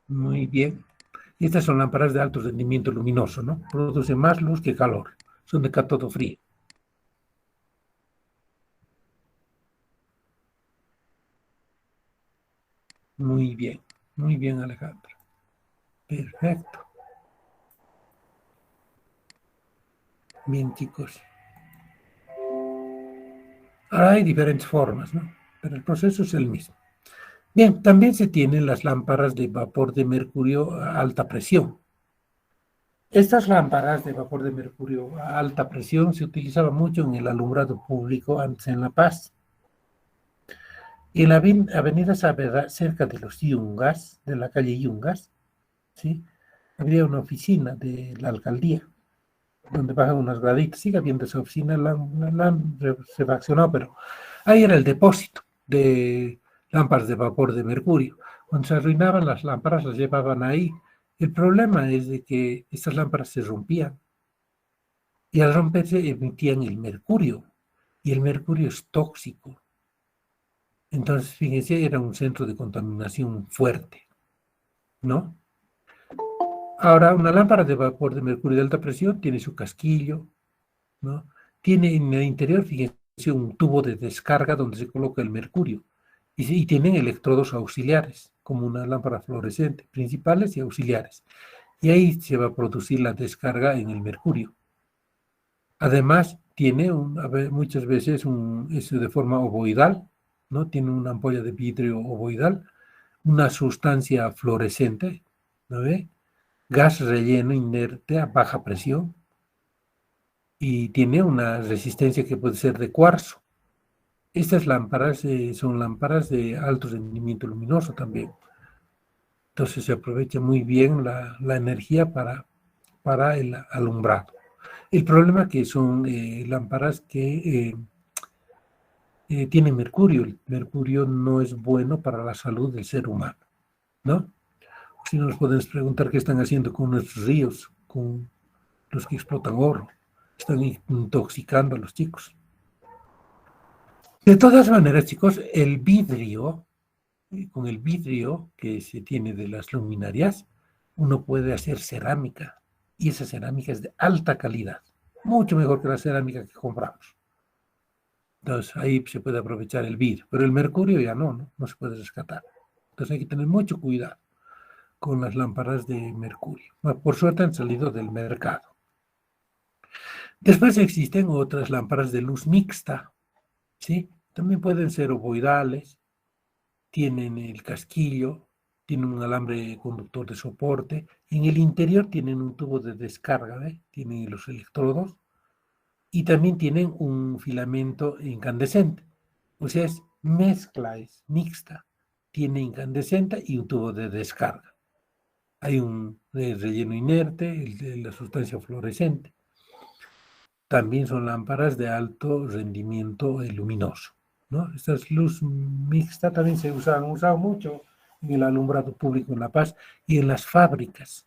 Muy bien. Y estas son lámparas de alto rendimiento luminoso, ¿no? Producen más luz que calor. Son de cátodo frío. Muy bien, Alejandro. Perfecto. Bien, chicos. Ahora hay diferentes formas, ¿no? Pero el proceso es el mismo. Bien, también se tienen las lámparas de vapor de mercurio a alta presión. Estas lámparas de vapor de mercurio a alta presión se utilizaban mucho en el alumbrado público antes en La Paz. Y en la avenida Saavedra, cerca de los Yungas, de la calle Yungas, ¿sí?, había una oficina de la alcaldía, donde bajan unas graditas. Sigue habiendo esa oficina, la han refaccionado, pero ahí era el depósito de lámparas de vapor de mercurio. Cuando se arruinaban las lámparas, las llevaban ahí. El problema es de que estas lámparas se rompían y al romperse emitían el mercurio, y el mercurio es tóxico. Entonces, fíjense, era un centro de contaminación fuerte, ¿no? Ahora, una lámpara de vapor de mercurio de alta presión tiene su casquillo, ¿no? Tiene en el interior, fíjense, un tubo de descarga donde se coloca el mercurio. Y tienen electrodos auxiliares, como una lámpara fluorescente, principales y auxiliares. Y ahí se va a producir la descarga en el mercurio. Además, tiene muchas veces es de forma ovoidal, ¿no? Tiene una ampolla de vidrio ovoidal, una sustancia fluorescente, ¿no ve? Gas relleno inerte a baja presión y tiene una resistencia que puede ser de cuarzo. Estas lámparas son lámparas de alto rendimiento luminoso también. Entonces se aprovecha muy bien la energía para el alumbrado. El problema que son lámparas que tienen mercurio. El mercurio no es bueno para la salud del ser humano, ¿no? Si nos podemos preguntar qué están haciendo con nuestros ríos, con los que explotan oro. Están intoxicando a los chicos. De todas maneras, chicos, el vidrio, con el vidrio que se tiene de las luminarias, uno puede hacer cerámica. Y esa cerámica es de alta calidad. Mucho mejor que la cerámica que compramos. Entonces, ahí se puede aprovechar el vidrio. Pero el mercurio ya no se puede rescatar. Entonces, hay que tener mucho cuidado con las lámparas de mercurio. Por suerte han salido del mercado. Después existen otras lámparas de luz mixta, ¿sí? También pueden ser ovoidales, tienen el casquillo, tienen un alambre conductor de soporte, en el interior tienen un tubo de descarga, ¿ve? Tienen los electrodos y también tienen un filamento incandescente. O sea, es mixta, tiene incandescente y un tubo de descarga. Hay un relleno inerte, la sustancia fluorescente. También son lámparas de alto rendimiento luminoso, ¿no? Esta luz mixta también se han usado mucho en el alumbrado público en La Paz y en las fábricas.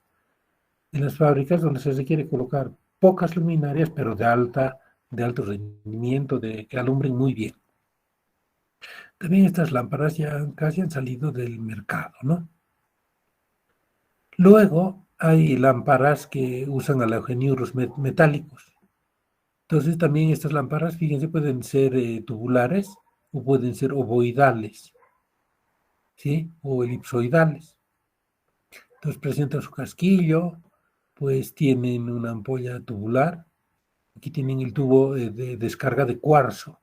En las fábricas donde se requiere colocar pocas luminarias, pero de alto rendimiento, que alumbren muy bien. También estas lámparas ya casi han salido del mercado, ¿no? Luego hay lámparas que usan halogeniuros metálicos. Entonces también estas lámparas, fíjense, pueden ser tubulares o pueden ser ovoidales, ¿sí? O elipsoidales. Entonces presentan su casquillo, pues tienen una ampolla tubular. Aquí tienen el tubo de descarga de cuarzo.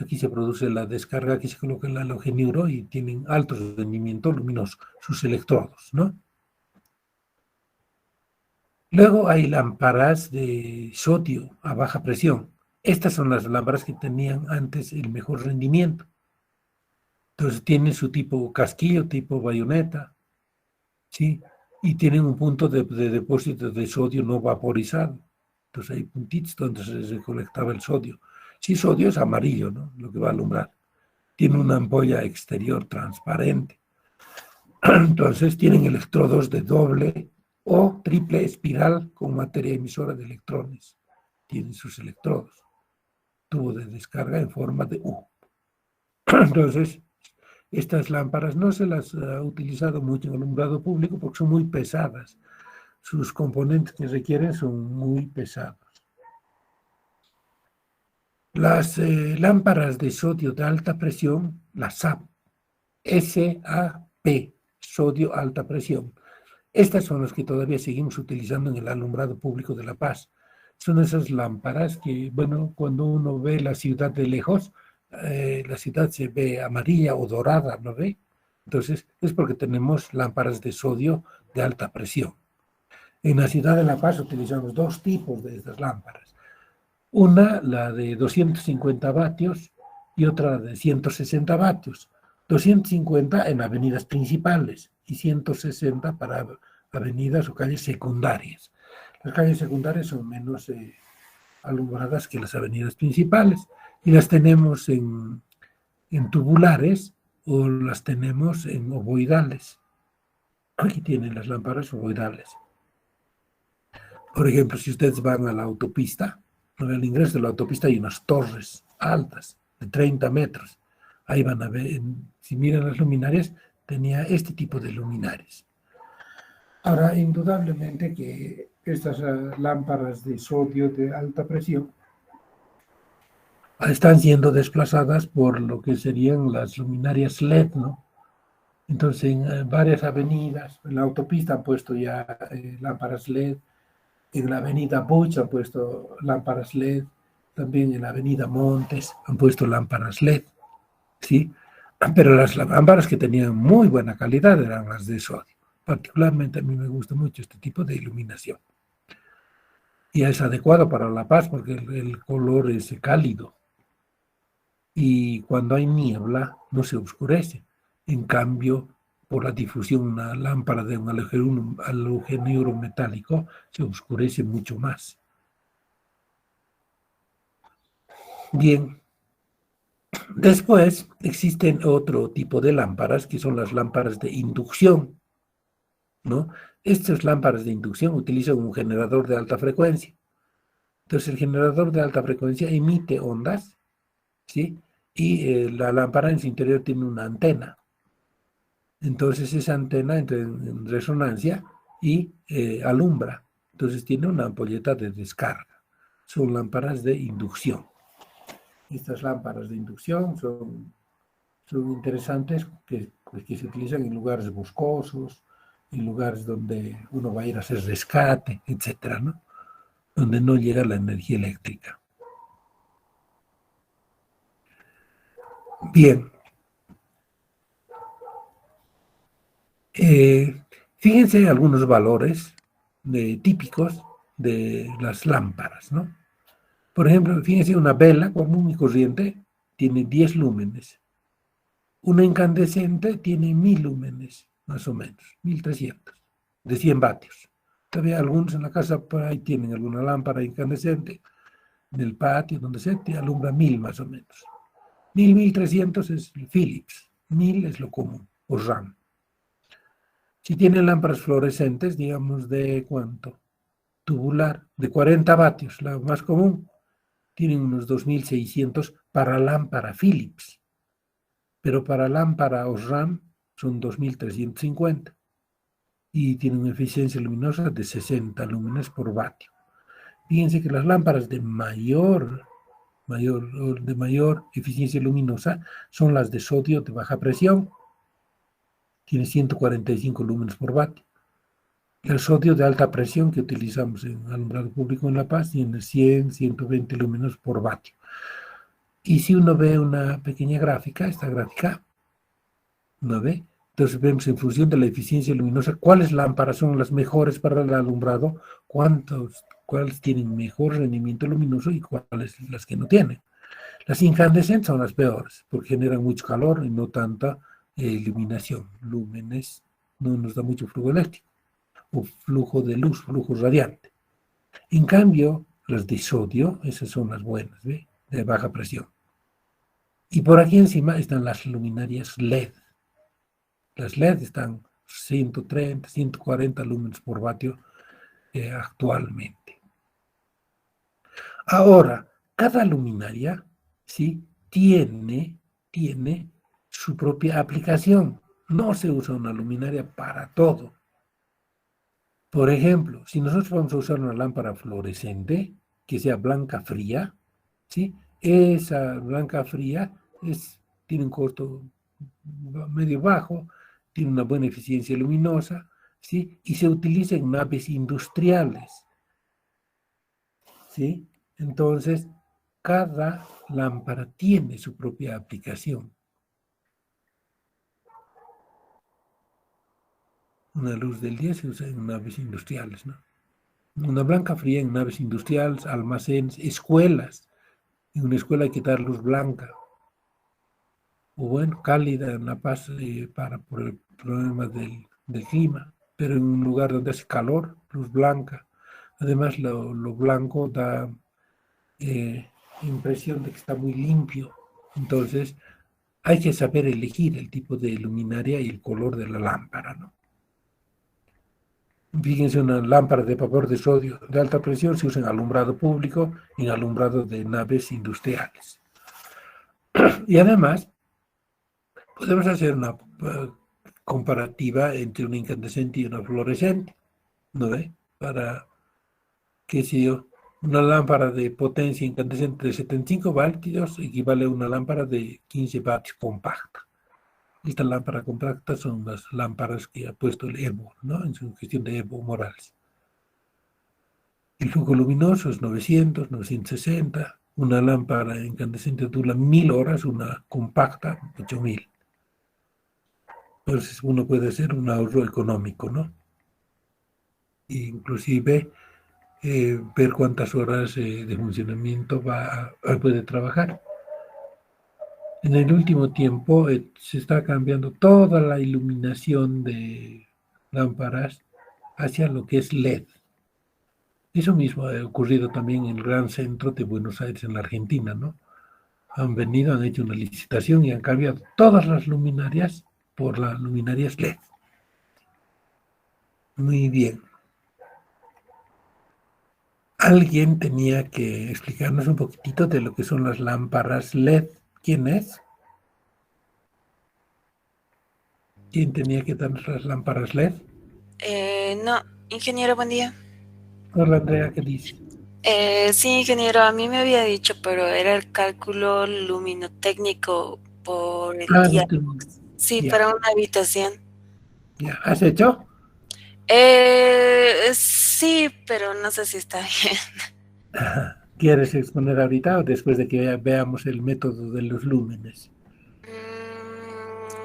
Aquí se produce la descarga, aquí se coloca el halogeniuro y tienen alto rendimiento luminoso, sus electrodos, ¿no? Luego hay lámparas de sodio a baja presión. Estas son las lámparas que tenían antes el mejor rendimiento. Entonces tienen su tipo casquillo, tipo bayoneta, ¿sí? Y tienen un punto de depósito de sodio no vaporizado. Entonces hay puntitos donde se recolectaba el sodio. Sí, sodio es amarillo, ¿no? Lo que va a alumbrar. Tiene una ampolla exterior transparente. Entonces tienen electrodos de doble o triple espiral con materia emisora de electrones. Tienen sus electrodos. Tubo de descarga en forma de U. Entonces, estas lámparas no se las ha utilizado mucho en el alumbrado público porque son muy pesadas. Sus componentes que requieren son muy pesados. Las lámparas de sodio de alta presión, las SAP, SAP, sodio alta presión. Estas son las que todavía seguimos utilizando en el alumbrado público de La Paz. Son esas lámparas que, bueno, cuando uno ve la ciudad de lejos, la ciudad se ve amarilla o dorada, ¿no ve? Entonces, es porque tenemos lámparas de sodio de alta presión. En la ciudad de La Paz utilizamos dos tipos de estas lámparas. Una, la de 250 vatios y otra de 160 vatios. 250 en avenidas principales y 160 para avenidas o calles secundarias. Las calles secundarias son menos alumbradas que las avenidas principales y las tenemos en tubulares o las tenemos en ovoidales. Aquí tienen las lámparas ovoidales. Por ejemplo, si ustedes van a la autopista, al ingreso de la autopista hay unas torres altas de 30 metros. Ahí van a ver, si miran las luminarias, tenía este tipo de luminarias. Ahora, indudablemente que estas lámparas de sodio de alta presión están siendo desplazadas por lo que serían las luminarias LED, ¿no? Entonces, en varias avenidas, en la autopista han puesto ya lámparas LED, en la avenida Buch han puesto lámparas LED, también en la avenida Montes han puesto lámparas LED, ¿sí? Pero las lámparas que tenían muy buena calidad eran las de sodio. Particularmente a mí me gusta mucho este tipo de iluminación. Y es adecuado para La Paz porque el color es cálido. Y cuando hay niebla no se oscurece. En cambio, por la difusión, una lámpara de un halogenuro metálico se oscurece mucho más. Bien, después existen otro tipo de lámparas que son las lámparas de inducción, ¿no? Estas lámparas de inducción utilizan un generador de alta frecuencia. Entonces, el generador de alta frecuencia emite ondas, ¿sí? Y la lámpara en su interior tiene una antena. Entonces, esa antena entra en resonancia y alumbra. Entonces, tiene una ampolleta de descarga. Son lámparas de inducción. Estas lámparas de inducción son interesantes que se utilizan en lugares boscosos, en lugares donde uno va a ir a hacer rescate, etcétera, ¿no? Donde no llega la energía eléctrica. Bien. Fíjense algunos valores típicos de las lámparas, ¿no? Por ejemplo, fíjense, una vela común y corriente tiene 10 lúmenes. Una incandescente tiene 1000 lúmenes, más o menos, 1300, de 100 vatios. Todavía algunos en la casa por ahí tienen alguna lámpara incandescente, en el patio, donde se te alumbra 1000 más o menos. 1300 es el Philips, 1000 es lo común, o RAM. Si tienen lámparas fluorescentes, digamos, ¿de cuánto? Tubular, de 40 vatios, la más común, tienen unos 2600 para lámpara Philips, pero para lámpara Osram son 2350 y tienen una eficiencia luminosa de 60 lúmenes por vatio. Fíjense que las lámparas de mayor eficiencia luminosa son las de sodio de baja presión, tiene 145 lúmenes por vatio. El sodio de alta presión que utilizamos en alumbrado público en La Paz tiene 100, 120 lúmenes por vatio. Y si uno ve una pequeña gráfica, esta gráfica, ¿no ve? Entonces vemos en función de la eficiencia luminosa cuáles lámparas son las mejores para el alumbrado, cuáles tienen mejor rendimiento luminoso y cuáles las que no tienen. Las incandescentes son las peores porque generan mucho calor y no tanta iluminación. Lúmenes no nos da mucho flujo eléctrico o flujo de luz, flujo radiante. En cambio, las de sodio, esas son las buenas, ¿ve? De baja presión. Y por aquí encima están las luminarias LED. Las LED están 130, 140 lúmenes por vatio actualmente. Ahora, cada luminaria, ¿sí?, tiene su propia aplicación. No se usa una luminaria para todo. Por ejemplo, si nosotros vamos a usar una lámpara fluorescente, que sea blanca fría, ¿sí? Esa blanca fría tiene un costo medio bajo, tiene una buena eficiencia luminosa, ¿sí? Y se utiliza en naves industriales, ¿sí? Entonces, cada lámpara tiene su propia aplicación. Una luz del día se usa en naves industriales, ¿no? Una blanca fría en naves industriales, almacenes, escuelas. En una escuela hay que dar luz blanca. O bueno, cálida en La Paz por el problema del clima. Pero en un lugar donde hace calor, luz blanca. Además, lo blanco da impresión de que está muy limpio. Entonces, hay que saber elegir el tipo de luminaria y el color de la lámpara, ¿no? Fíjense, una lámpara de vapor de sodio de alta presión se usa en alumbrado público y en alumbrado de naves industriales. Y además, podemos hacer comparativa entre una incandescente y una fluorescente, ¿no ve? Para, qué sé yo, una lámpara de potencia incandescente de 75 vatios equivale a una lámpara de 15 vatios compacta. Esta lámpara compacta son las lámparas que ha puesto el Evo, ¿no? En su gestión de Evo Morales. El flujo luminoso es 900, 960. Una lámpara incandescente dura 1000 horas, una compacta 8000. Entonces uno puede hacer un ahorro económico, ¿no? Inclusive ver cuántas horas de funcionamiento puede trabajar. En el último tiempo se está cambiando toda la iluminación de lámparas hacia lo que es LED. Eso mismo ha ocurrido también en el gran centro de Buenos Aires, en la Argentina, ¿no? Han venido, han hecho una licitación y han cambiado todas las luminarias por las luminarias LED. Muy bien. Alguien tenía que explicarnos un poquitito de lo que son las lámparas LED. ¿Quién es? ¿Quién tenía que darnos las lámparas LED? No, ingeniero, buen día. Hola Andrea, ¿qué dices? Sí, ingeniero, a mí me había dicho, pero era el cálculo luminotécnico por el día. Sí, Ya. para una habitación. Ya. ¿Has hecho? Sí, pero no sé si está bien. ¿Quieres exponer ahorita o después de que veamos el método de los lúmenes?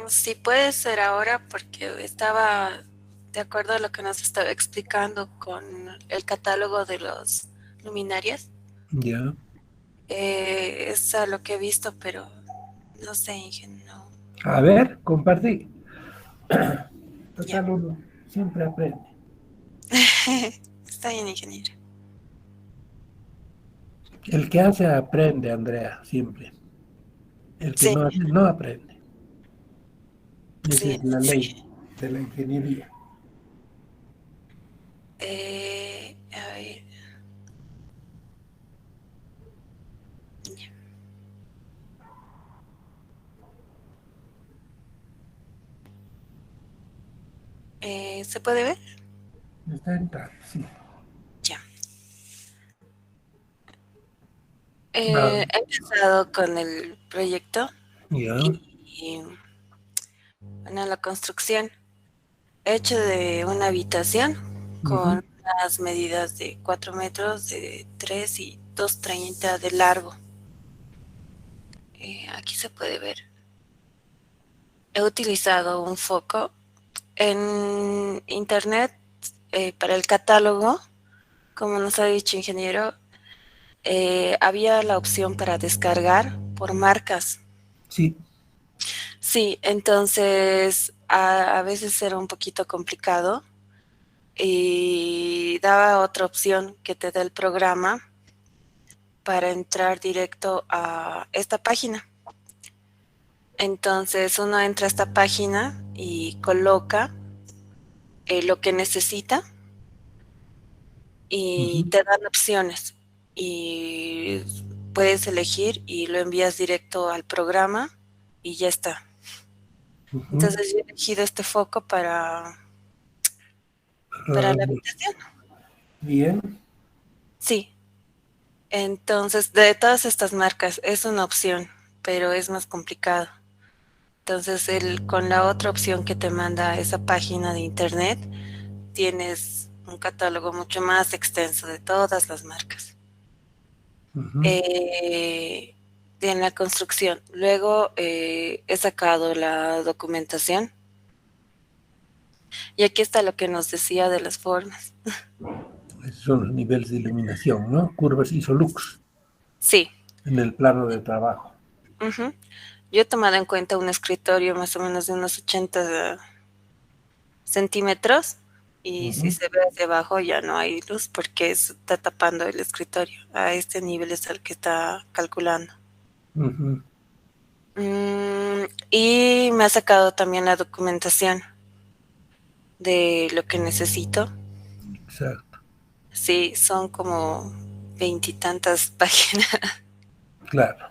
Sí, puede ser ahora porque estaba de acuerdo a lo que nos estaba explicando con el catálogo de los luminarias. Ya. Es a lo que he visto, pero no sé, ingeniero. A ver, compartí. Ya. Total, uno siempre aprende. Está bien, ingeniero. El que hace aprende, Andrea, siempre. El que Sí, no hace no aprende. Esa sí, es la sí. ley de la ingeniería. A ver. Ya. ¿Se puede ver? Está entrando, sí. Ya. Va. He empezado con el proyecto Ya. y bueno, la construcción. He hecho de una habitación Ujú. con las medidas de 4 metros, de 3 y 2,30 de largo. Aquí se puede ver. He utilizado un foco en internet para el catálogo. Como nos ha dicho ingeniero, había la opción para descargar por marcas. Sí. Sí, entonces a veces era un poquito complicado y daba otra opción que te da el programa para entrar directo a esta página. Entonces uno entra a esta página y coloca lo que necesita y Ujú. te dan opciones y puedes elegir y lo envías directo al programa y ya está. Ujú. Entonces yo he elegido este foco para Ah, la habitación. bien. Sí, entonces de todas estas marcas es una opción, pero es más complicado. Entonces con la otra opción que te manda esa página de internet, tienes un catálogo mucho más extenso de todas las marcas. Ujú. En la construcción. Luego he sacado la documentación y aquí está lo que nos decía de las formas. Esos son los niveles de iluminación, ¿no? Curvas isolux Sí. en el plano de trabajo. Uh-huh. Yo he tomado en cuenta un escritorio más o menos de unos 80 centímetros y si Ujú. se ve hacia abajo ya no hay luz porque está tapando el escritorio. A este nivel es el que está calculando. Ujú. Y me ha sacado también la documentación de lo que necesito. Exacto. Sí, son como 20 y tantas páginas. Claro.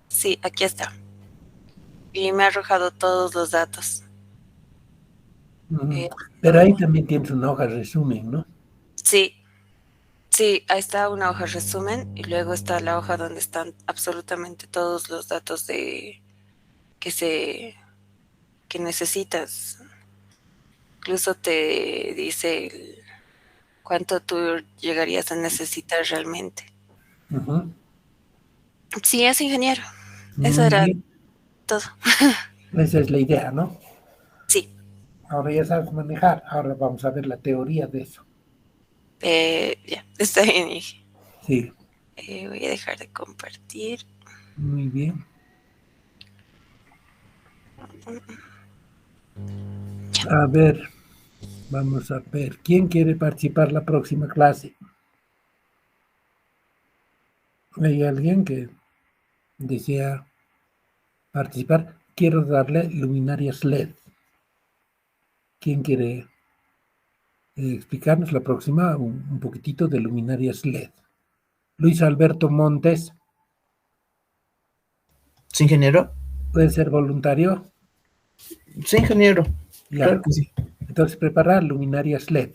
Sí, aquí está. Y me ha arrojado todos los datos. Pero ahí también tienes una hoja resumen, ¿no? Sí, sí, ahí está una hoja resumen y luego está la hoja donde están absolutamente todos los datos que se que necesitas. Incluso te dice cuánto tú llegarías a necesitar realmente. Ujú. Sí, es ingeniero. Eso Muy era bien. todo. Esa es la idea, ¿no? Sí, Ahora ya sabes manejar. Ahora vamos a ver la teoría de eso. ya, está bien. Hija. Sí, Voy a dejar de compartir. muy bien. A ver, vamos a ver. ¿Quién quiere participar la próxima clase? ¿Hay alguien que desea participar? Quiero darle luminarias LED. ¿Quién quiere explicarnos la próxima un poquitito de luminarias LED? Luis Alberto Montes, ¿Sí, ingeniero? ¿puede ser voluntario? Sí, ingeniero. Ya. Claro que sí. Entonces, preparar luminarias LED,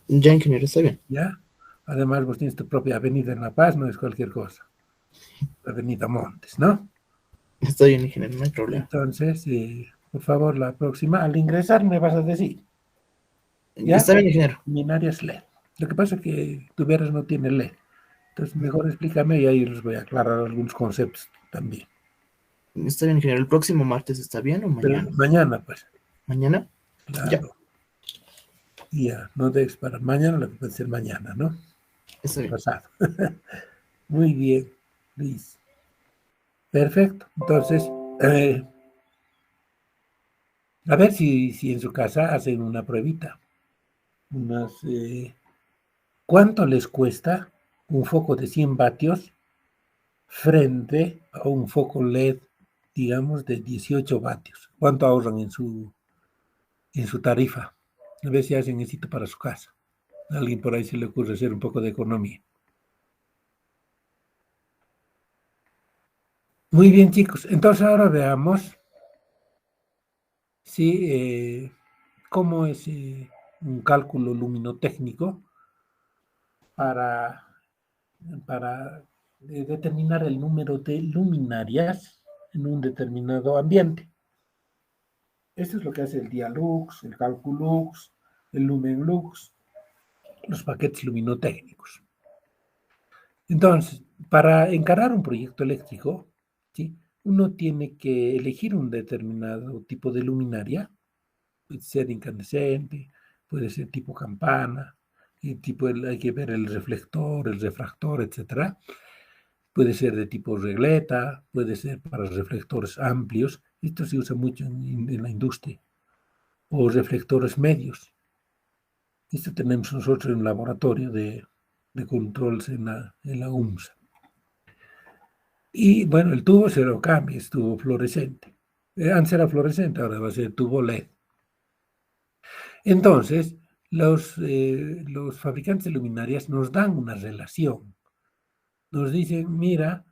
Ya, ingeniero, está bien. ¿ya? Además, vos tienes tu propia avenida en La Paz, no es cualquier cosa. Avenida Montes, ¿no? Está bien, ingeniero, no hay problema. Entonces, por favor, la próxima, al ingresar me vas a decir, ¿ya? Está bien, ingeniero. Luminarias LED. Lo que pasa es que tu veras no tiene LED. Entonces, mejor explícame y ahí les voy a aclarar algunos conceptos también. Está bien, ingeniero. ¿El próximo martes está bien o mañana? Pero mañana, pues. ¿Mañana? Claro. Ya. Ya, no dejes para mañana lo que puede ser mañana, ¿no? Está bien. Pasado. Muy bien, Luis. Perfecto. Entonces, a ver si en su casa hacen una pruebita. ¿Cuánto les cuesta un foco de 100 vatios frente a un foco LED, digamos, de 18 vatios? ¿Cuánto ahorran en su tarifa? A ver si hacen éxito para su casa. A alguien por ahí se le ocurre hacer un poco de economía. Muy bien, chicos. Entonces ahora veamos cómo es un cálculo luminotécnico para determinar el número de luminarias en un determinado ambiente. Esto es lo que hace el Dialux, el Calculux, el Lumenlux, los paquetes luminotécnicos. Entonces, para encarar un proyecto eléctrico, ¿sí?, uno tiene que elegir un determinado tipo de luminaria. Puede ser incandescente, puede ser tipo campana, hay que ver el reflector, el refractor, etcétera. Puede ser de tipo regleta, puede ser para reflectores amplios. Esto se usa mucho en la industria. O reflectores medios. Esto tenemos nosotros en un laboratorio de controles en la UMSA. Y bueno, el tubo se lo cambia, es tubo fluorescente. Antes era fluorescente, ahora va a ser tubo LED. Entonces, los fabricantes de luminarias nos dan una relación. Nos dicen, mira,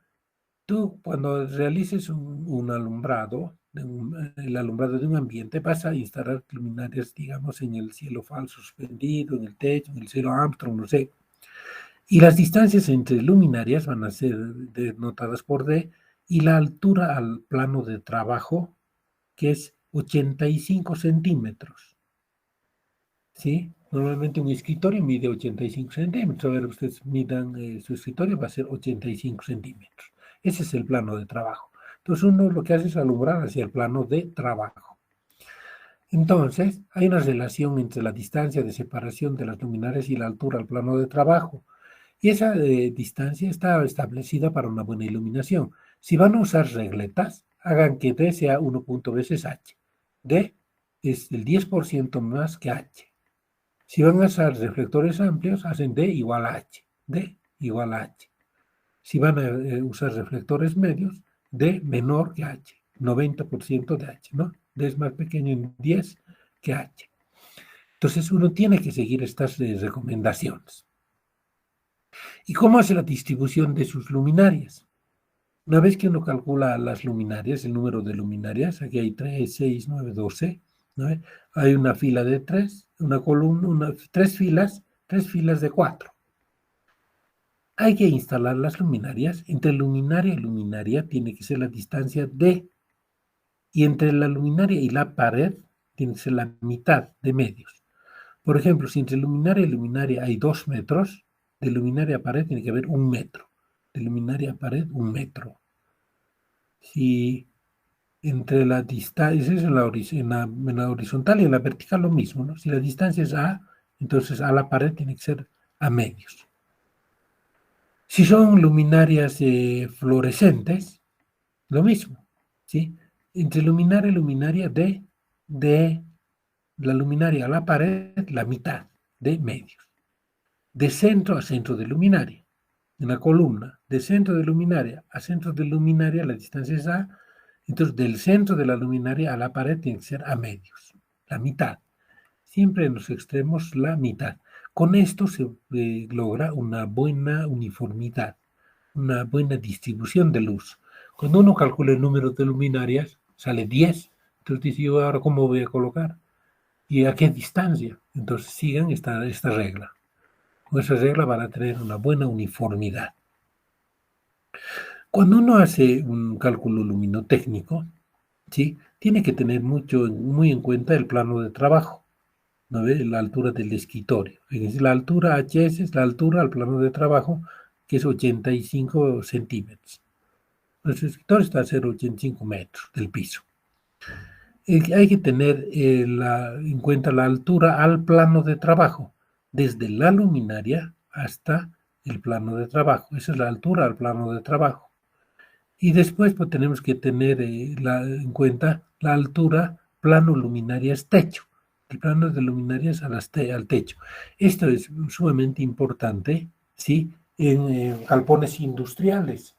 tú cuando realices un alumbrado, el alumbrado de un ambiente, vas a instalar luminarias, digamos, en el cielo falso suspendido, en el techo, en el cielo Armstrong, no sé. Y las distancias entre luminarias van a ser denotadas por D, y la altura al plano de trabajo, que es 85 centímetros. ¿Sí? Normalmente un escritorio mide 85 centímetros. A ver, ustedes midan su escritorio, va a ser 85 centímetros. Ese es el plano de trabajo. Entonces uno lo que hace es alumbrar hacia el plano de trabajo. Entonces, hay una relación entre la distancia de separación de las luminarias y la altura al plano de trabajo. Y esa distancia está establecida para una buena iluminación. Si van a usar regletas, hagan que D sea 1 punto veces H. D es el 10% más que H. Si van a usar reflectores amplios, hacen D igual a H. D igual a H. Si van a usar reflectores medios, D menor que H. 90% de H, ¿no? D es más pequeño en 10 que H. Entonces uno tiene que seguir estas recomendaciones. ¿Y cómo hace la distribución de sus luminarias? Una vez que uno calcula las luminarias, el número de luminarias, aquí hay 3, 6, 9, 12, ¿no? Hay una fila de 3, una columna, 3 filas de 4. Hay que instalar las luminarias. Entre luminaria y luminaria tiene que ser la distancia D. Y entre la luminaria y la pared tiene que ser la mitad de medios. Por ejemplo, si entre luminaria y luminaria hay 2 metros, de luminaria a pared tiene que haber 1 metro. De luminaria a pared, 1 metro. Si entre la distancia, eso es en la horizontal y en la vertical lo mismo, ¿no? Si la distancia es A, entonces a la pared tiene que ser a medios. Si son luminarias fluorescentes, lo mismo, ¿sí? Entre luminaria y luminaria de la luminaria a la pared, la mitad de medios. De centro a centro de luminaria, en la columna, de centro de luminaria a centro de luminaria, la distancia es A, entonces del centro de la luminaria a la pared tiene que ser a medios, la mitad. Siempre en los extremos la mitad. Con esto se logra una buena uniformidad, una buena distribución de luz. Cuando uno calcula el número de luminarias, sale 10. Entonces dice, yo ahora cómo voy a colocar y a qué distancia. Entonces sigan esta regla. Con esa regla van a tener una buena uniformidad. Cuando uno hace un cálculo luminotécnico, ¿sí? Tiene que tener muy en cuenta el plano de trabajo, ¿no ve? La altura del escritorio. Fíjense, la altura HS es la altura al plano de trabajo, que es 85 centímetros. Nuestro escritorio está a 0,85 metros del piso. Hay que tener en cuenta la altura al plano de trabajo, desde la luminaria hasta el plano de trabajo. Esa es la altura al plano de trabajo. Y después pues, tenemos que tener en cuenta la altura plano luminarias techo. El plano de luminarias al techo. Esto es sumamente importante, ¿sí? En galpones industriales,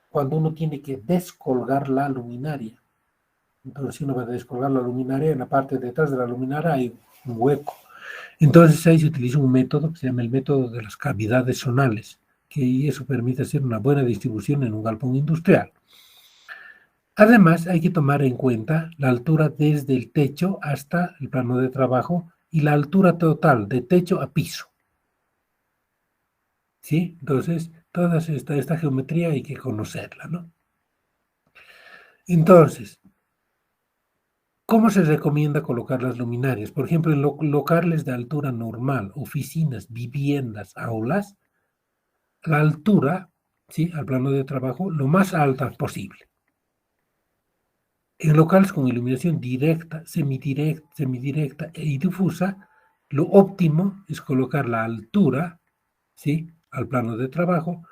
cuando uno tiene que descolgar la luminaria. Entonces, si uno va a descolgar la luminaria, en la parte de detrás de la luminaria hay un hueco. Entonces, ahí se utiliza un método que se llama el método de las cavidades zonales, que eso permite hacer una buena distribución en un galpón industrial. Además, hay que tomar en cuenta la altura desde el techo hasta el plano de trabajo y la altura total de techo a piso. ¿Sí? Entonces, toda esta geometría hay que conocerla, ¿no? Entonces, ¿cómo se recomienda colocar las luminarias? Por ejemplo, en locales de altura normal, oficinas, viviendas, aulas, la altura, ¿sí? Al plano de trabajo, lo más alta posible. En locales con iluminación directa, semidirecta y difusa, lo óptimo es colocar la altura, ¿sí? Al plano de trabajo,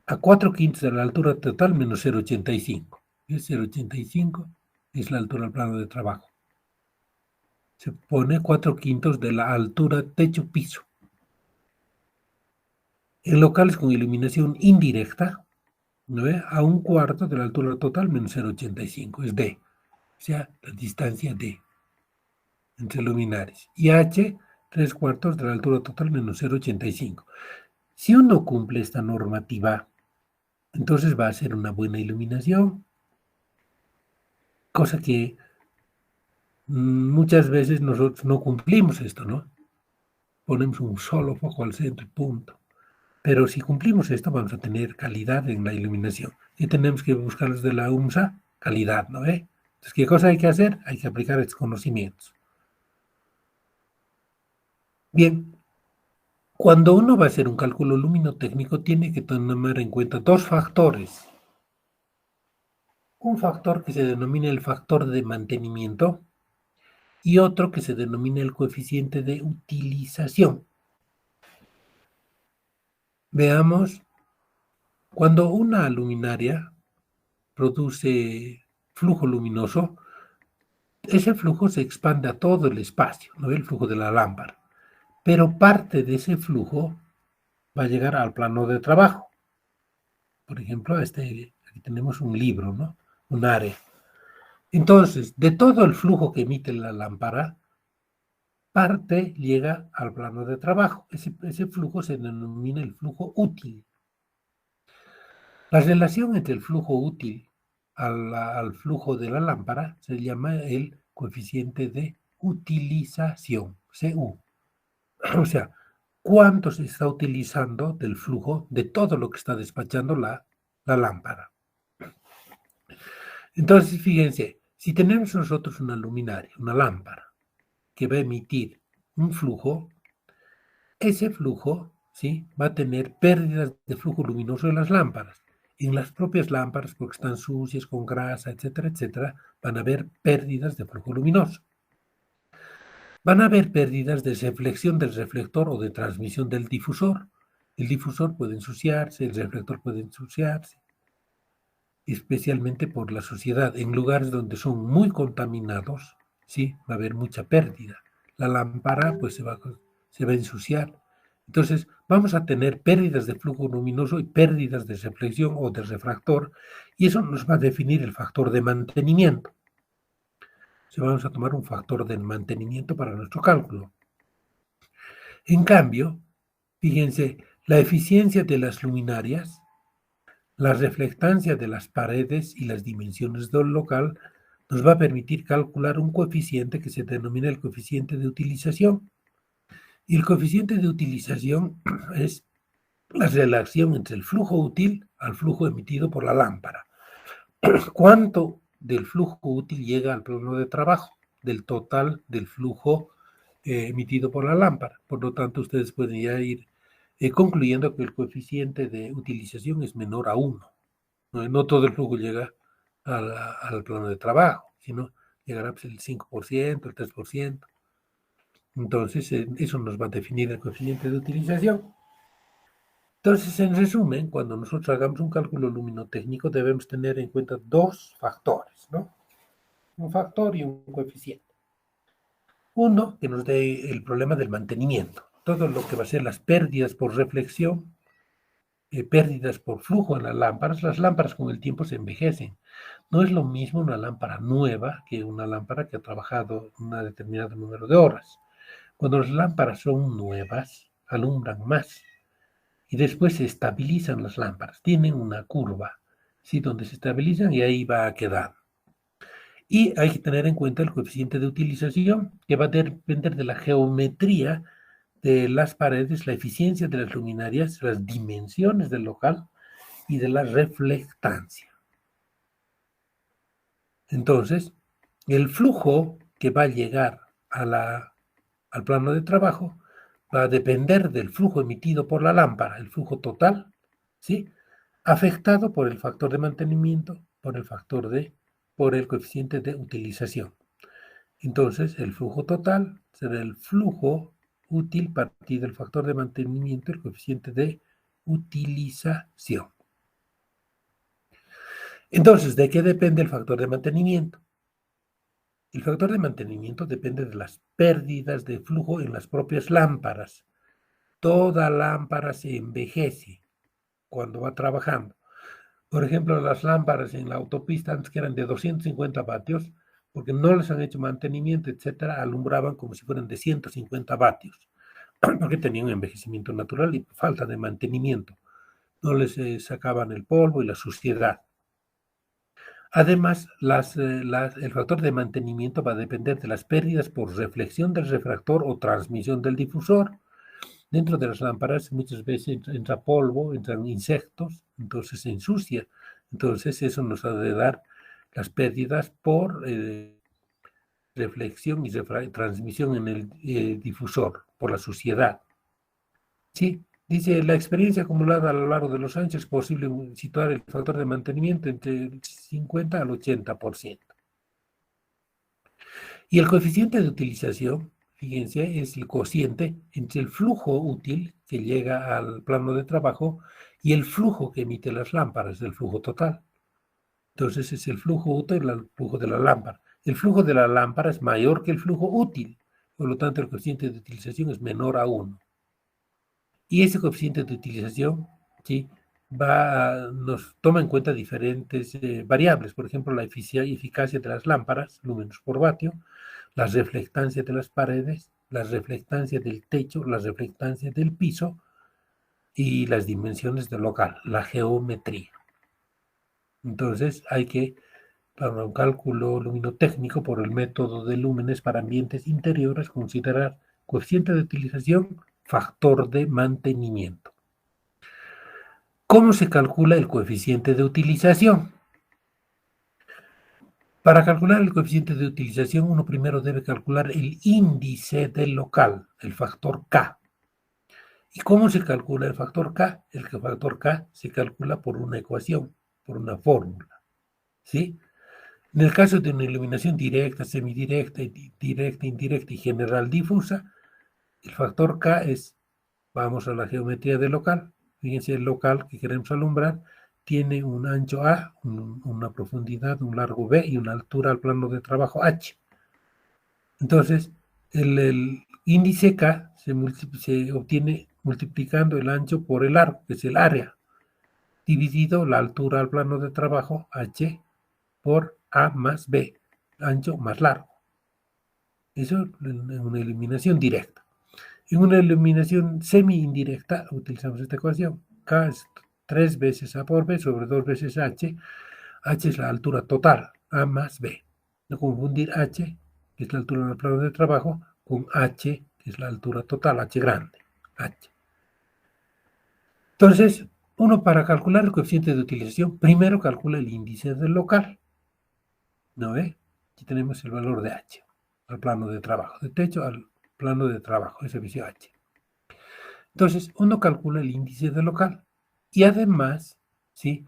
a 4/5 de la altura total menos 0,85. 0,85 es la altura al plano de trabajo. Se pone 4/5 de la altura techo-piso. En locales con iluminación indirecta, ¿no ve? A 1/4 de la altura total menos 0,85, es D. O sea, la distancia D entre luminares. Y H, 3/4 de la altura total menos 0,85. Si uno cumple esta normativa, entonces va a ser una buena iluminación, cosa que muchas veces nosotros no cumplimos esto, ¿no? Ponemos un solo foco al centro y punto. Pero si cumplimos esto, vamos a tener calidad en la iluminación. Y tenemos que buscar desde la UMSA calidad, ¿no? Entonces, ¿qué cosa hay que hacer? Hay que aplicar estos conocimientos. Bien, cuando uno va a hacer un cálculo luminotécnico, tiene que tomar en cuenta 2 factores. Un factor que se denomina el factor de mantenimiento y otro que se denomina el coeficiente de utilización. Veamos, cuando una luminaria produce flujo luminoso, ese flujo se expande a todo el espacio, ¿no? El flujo de la lámpara. Pero parte de ese flujo va a llegar al plano de trabajo. Por ejemplo, aquí tenemos un libro, ¿no? Un área. Entonces, de todo el flujo que emite la lámpara, parte llega al plano de trabajo. Ese flujo se denomina el flujo útil. La relación entre el flujo útil al flujo de la lámpara se llama el coeficiente de utilización, CU. O sea, cuánto se está utilizando del flujo de todo lo que está despachando la lámpara. Entonces, fíjense, si tenemos nosotros una luminaria, una lámpara, que va a emitir un flujo, ese flujo, ¿sí?, va a tener pérdidas de flujo luminoso en las lámparas. En las propias lámparas, porque están sucias, con grasa, etcétera, etcétera, van a haber pérdidas de flujo luminoso. Van a haber pérdidas de reflexión del reflector o de transmisión del difusor. El difusor puede ensuciarse, el reflector puede ensuciarse, especialmente por la suciedad. En lugares donde son muy contaminados, sí, va a haber mucha pérdida. La lámpara pues se va a ensuciar. Entonces vamos a tener pérdidas de flujo luminoso y pérdidas de reflexión o de refractor, y eso nos va a definir el factor de mantenimiento. Vamos a tomar un factor de mantenimiento para nuestro cálculo. En cambio, fíjense, la eficiencia de las luminarias, la reflectancia de las paredes y las dimensiones del local nos va a permitir calcular un coeficiente que se denomina el coeficiente de utilización. Y el coeficiente de utilización es la relación entre el flujo útil al flujo emitido por la lámpara. ¿Cuánto del flujo útil llega al plano de trabajo? Del total del flujo emitido por la lámpara. Por lo tanto, ustedes pueden ya ir concluyendo que el coeficiente de utilización es menor a 1. No todo el flujo llega al plano de trabajo, sino llegará pues, el 5%, el 3%. Entonces, eso nos va a definir el coeficiente de utilización. Entonces, en resumen, cuando nosotros hagamos un cálculo luminotécnico, debemos tener en cuenta dos factores, ¿no? Un factor y un coeficiente. Uno, que nos dé el problema del mantenimiento. Todo lo que va a ser las pérdidas por reflexión, pérdidas por flujo en las lámparas con el tiempo se envejecen. No es lo mismo una lámpara nueva que una lámpara que ha trabajado un determinado número de horas. Cuando las lámparas son nuevas, alumbran más y después se estabilizan las lámparas. Tienen una curva, ¿sí?, donde se estabilizan y ahí va a quedar. Y hay que tener en cuenta el coeficiente de utilización, que va a depender de la geometría de las paredes, la eficiencia de las luminarias, las dimensiones del local y de la reflectancia. Entonces, el flujo que va a llegar al plano de trabajo va a depender del flujo emitido por la lámpara, el flujo total, ¿sí?, afectado por el factor de mantenimiento, por el coeficiente de utilización. Entonces, el flujo total será el flujo útil partido del factor de mantenimiento, el coeficiente de utilización. Entonces, ¿de qué depende el factor de mantenimiento? El factor de mantenimiento depende de las pérdidas de flujo en las propias lámparas. Toda lámpara se envejece cuando va trabajando. Por ejemplo, las lámparas en la autopista, antes que eran de 250 vatios, porque no les han hecho mantenimiento, etcétera, alumbraban como si fueran de 150 vatios, porque tenían un envejecimiento natural y falta de mantenimiento. No les sacaban el polvo y la suciedad. Además, el factor de mantenimiento va a depender de las pérdidas por reflexión del refractor o transmisión del difusor. Dentro de las lámparas muchas veces entra polvo, entran insectos, entonces se ensucia. Entonces eso nos ha de dar las pérdidas por reflexión y transmisión en el difusor, por la suciedad. Sí, dice, la experiencia acumulada a lo largo de los años es posible situar el factor de mantenimiento entre el 50 al 80%. Y el coeficiente de utilización, fíjense, es el cociente entre el flujo útil que llega al plano de trabajo y el flujo que emite las lámparas, el flujo total. Entonces es el flujo útil, el flujo de la lámpara. El flujo de la lámpara es mayor que el flujo útil, por lo tanto el coeficiente de utilización es menor a 1. Y ese coeficiente de utilización, ¿sí?, nos toma en cuenta diferentes variables, por ejemplo, la eficacia de las lámparas, lúmenes por vatio, la reflectancia de las paredes, la reflectancia del techo, la reflectancia del piso y las dimensiones del local, la geometría. Entonces hay que Para un cálculo luminotécnico por el método de lúmenes para ambientes interiores, considerar coeficiente de utilización, factor de mantenimiento. ¿Cómo se calcula el coeficiente de utilización? Para calcular el coeficiente de utilización, uno primero debe calcular el índice del local, el factor K. ¿Y cómo se calcula el factor K? El factor K se calcula por una ecuación, por una fórmula, ¿sí? En el caso de una iluminación directa, semidirecta, directa, indirecta y general difusa, el factor K es, vamos a la geometría del local, fíjense el local que queremos alumbrar, tiene un ancho A, una profundidad, un largo B y una altura al plano de trabajo H. Entonces, el índice K se obtiene multiplicando el ancho por el largo, que es el área, dividido la altura al plano de trabajo H por A más B, ancho más largo. Eso es una eliminación directa. En una eliminación semi-indirecta utilizamos esta ecuación. K es 3 veces A por B sobre 2 veces H. H es la altura total, A más B. No confundir H, que es la altura del plano de trabajo, con H, que es la altura total, H grande. H. Entonces, uno para calcular el coeficiente de utilización, primero calcula el índice del local. ¿No ve? Aquí tenemos el valor de H, al plano de trabajo, de techo al plano de trabajo, ese servicio H. Entonces, uno calcula el índice del local y además, ¿sí?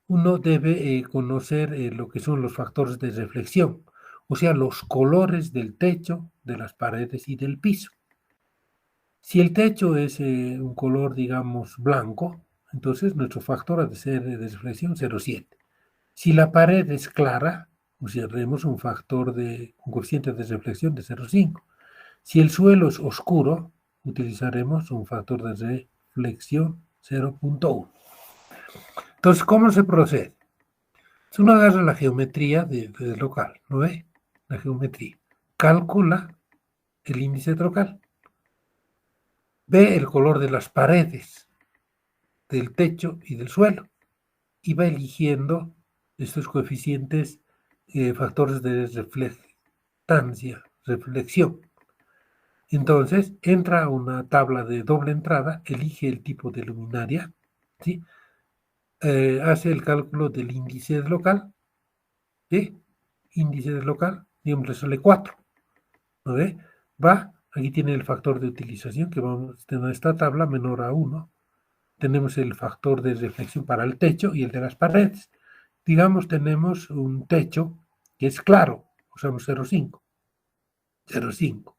Uno debe conocer lo que son los factores de reflexión, o sea, los colores del techo, de las paredes y del piso. Si el techo es un color, digamos, blanco, entonces nuestro factor ha de ser de reflexión 0,7. Si la pared es clara, usaremos un coeficiente de reflexión de 0,5. Si el suelo es oscuro, utilizaremos un factor de reflexión 0,1. Entonces, ¿cómo se procede? Si uno agarra la geometría del local, ¿no ve? La geometría. Calcula el índice del local. Ve el color de las paredes, del techo y del suelo. Y va eligiendo estos coeficientes, factores de reflexión. Entonces, entra a una tabla de doble entrada, elige el tipo de luminaria, ¿sí? Hace el cálculo del índice del local, ¿sí? Índice del local, digamos, le sale 4, ¿no ve? Aquí tiene el factor de utilización, que vamos a tener en esta tabla, menor a 1. Tenemos el factor de reflexión para el techo y el de las paredes. Digamos, tenemos un techo que es claro, usamos 0,5. 0,5.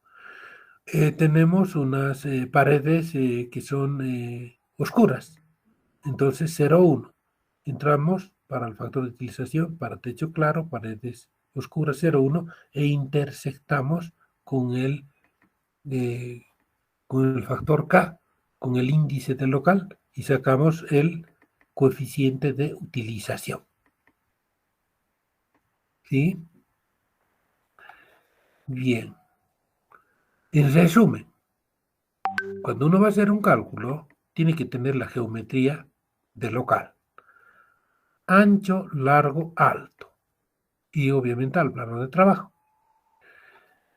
Tenemos unas paredes que son oscuras, entonces 0,1. Entramos para el factor de utilización, para techo claro, paredes oscuras 0,1 e intersectamos con el factor K, con el índice del local y sacamos el coeficiente de utilización. ¿Sí? Bien. En resumen, cuando uno va a hacer un cálculo, tiene que tener la geometría del local. Ancho, largo, alto. Y obviamente al plano de trabajo.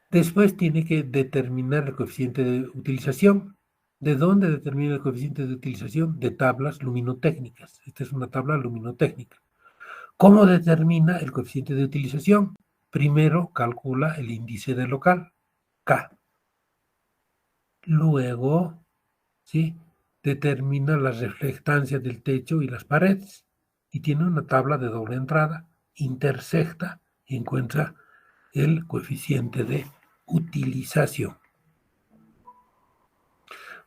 Después tiene que determinar el coeficiente de utilización. ¿De dónde determina el coeficiente de utilización? De tablas luminotécnicas. Esta es una tabla luminotécnica. ¿Cómo determina el coeficiente de utilización? Primero calcula el índice del local, K. Luego, ¿sí?, determina la reflectancia del techo y las paredes. Y tiene una tabla de doble entrada, intersecta y encuentra el coeficiente de utilización.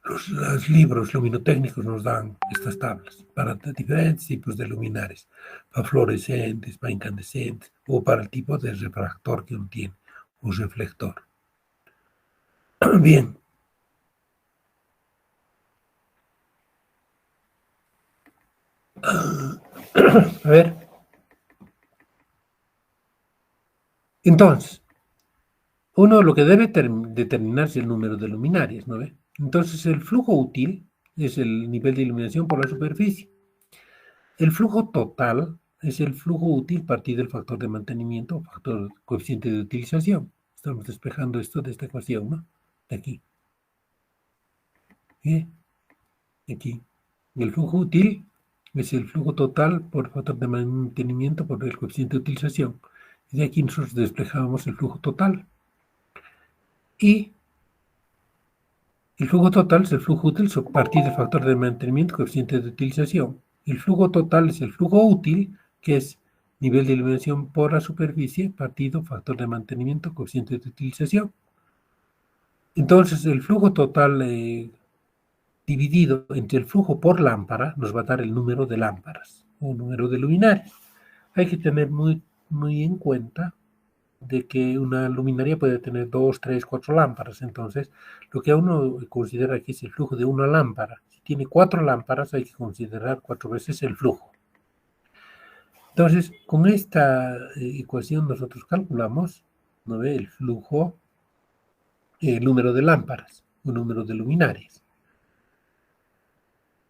Los libros luminotécnicos nos dan estas tablas para diferentes tipos de luminares, para fluorescentes, para incandescentes o para el tipo de refractor que uno tiene o reflector. Bien. A ver. Entonces, uno lo que debe determinar es el número de luminarias, ¿no ve? Entonces, el flujo útil es el nivel de iluminación por la superficie. El flujo total es el flujo útil partido del factor de mantenimiento, factor coeficiente de utilización. Estamos despejando esto de esta ecuación, ¿no? De aquí. Aquí. El flujo útil es el flujo total por factor de mantenimiento por el coeficiente de utilización. Y de aquí nosotros despejamos el flujo total. Y el flujo total es el flujo útil a partir del factor de mantenimiento, coeficiente de utilización. El flujo total es el flujo útil, que es nivel de iluminación por la superficie, partido factor de mantenimiento, coeficiente de utilización. Entonces, el flujo total dividido entre el flujo por lámpara nos va a dar el número de lámparas o número de luminarias. Hay que tener muy en cuenta de que una luminaria puede tener 2, 3, 4 lámparas. Entonces, lo que uno considera aquí es el flujo de una lámpara. Si tiene 4 lámparas, hay que considerar 4 veces el flujo. Entonces, con esta ecuación nosotros calculamos, ¿no ve?, el flujo, el número de lámparas, o número de luminarias.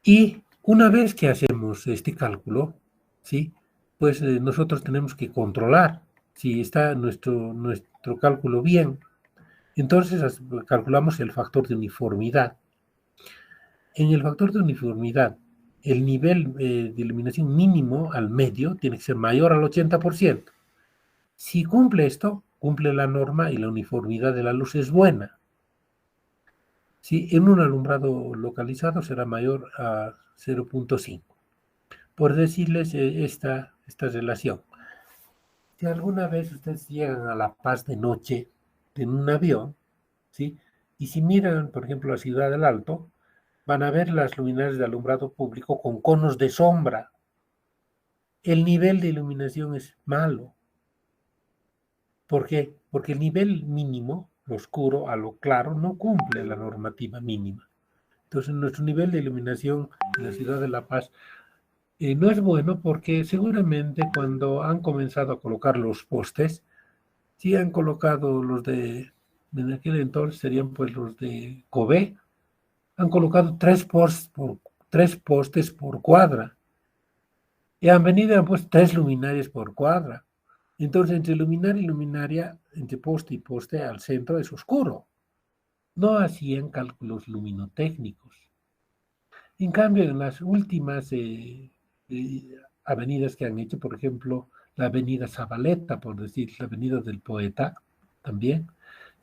Y una vez que hacemos este cálculo, ¿sí?, pues nosotros tenemos que controlar si está nuestro cálculo bien. Entonces calculamos el factor de uniformidad. En el factor de uniformidad, el nivel de iluminación mínimo al medio tiene que ser mayor al 80%. Si cumple esto, cumple la norma y la uniformidad de la luz es buena. Si en un alumbrado localizado será mayor a 0.5. Por decirles esta relación. Si alguna vez ustedes llegan a La Paz de noche en un avión, ¿sí?, y si miran, por ejemplo, la Ciudad del Alto, van a ver las luminarias de alumbrado público con conos de sombra. El nivel de iluminación es malo. ¿Por qué? Porque el nivel mínimo, lo oscuro a lo claro, no cumple la normativa mínima. Entonces, nuestro nivel de iluminación en la Ciudad de La Paz no es bueno porque seguramente cuando han comenzado a colocar los postes, sí han colocado los en aquel entonces serían pues los de COBE, han colocado 3 postes por cuadra. Y han venido y han puesto 3 luminarias por cuadra. Entonces, entre luminaria y luminaria, entre poste y poste, al centro es oscuro. No hacían cálculos luminotécnicos. En cambio, en las últimas avenidas que han hecho, por ejemplo, la avenida Zabaleta, por decir, la avenida del Poeta, también,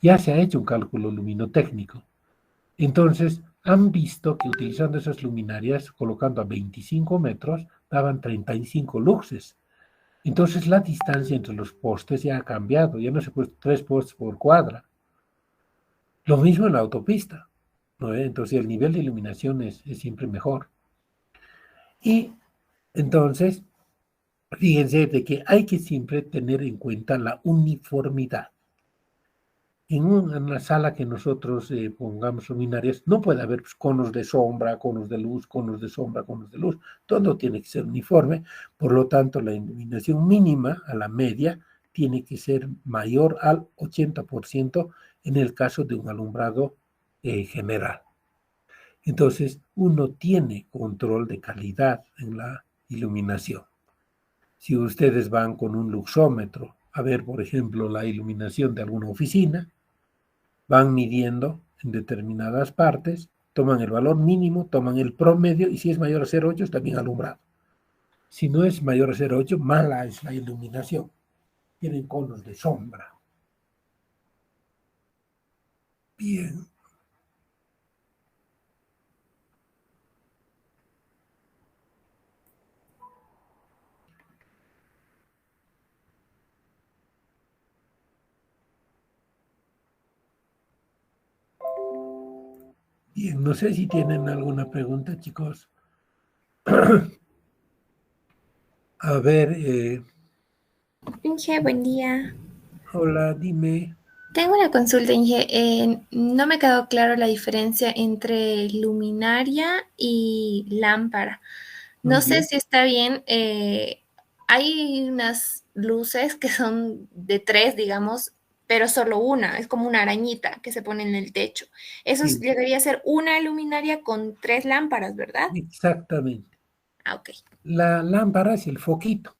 ya se ha hecho un cálculo luminotécnico. Entonces, han visto que utilizando esas luminarias, colocando a 25 metros, daban 35 luxes. Entonces, la distancia entre los postes ya ha cambiado, ya no se puede 3 postes por cuadra. Lo mismo en la autopista, ¿no? Entonces, el nivel de iluminación es siempre mejor. Y entonces, fíjense de que hay que siempre tener en cuenta la uniformidad. En una sala que nosotros pongamos luminarias, no puede haber pues, conos de sombra, conos de luz, conos de sombra, conos de luz. Todo tiene que ser uniforme. Por lo tanto, la iluminación mínima a la media tiene que ser mayor al 80% en el caso de un alumbrado general. Entonces, uno tiene control de calidad en la iluminación. Si ustedes van con un luxómetro a ver, por ejemplo, la iluminación de alguna oficina, van midiendo en determinadas partes, toman el valor mínimo, toman el promedio, y si es mayor a 0,8 está bien alumbrado. Si no es mayor a 0,8, mala es la iluminación. Tienen conos de sombra. Bien. Bien, no sé si tienen alguna pregunta, chicos. A ver. Inge, buen día. Hola, dime. Tengo una consulta, Inge. No me quedó claro la diferencia entre luminaria y lámpara. No sé si está bien. Hay unas luces que son de 3, digamos, pero solo una. Es como una arañita que se pone en el techo. Eso Sí. debería ser una luminaria con 3 lámparas, ¿verdad? Exactamente. Ah, ok. La lámpara es el foquito.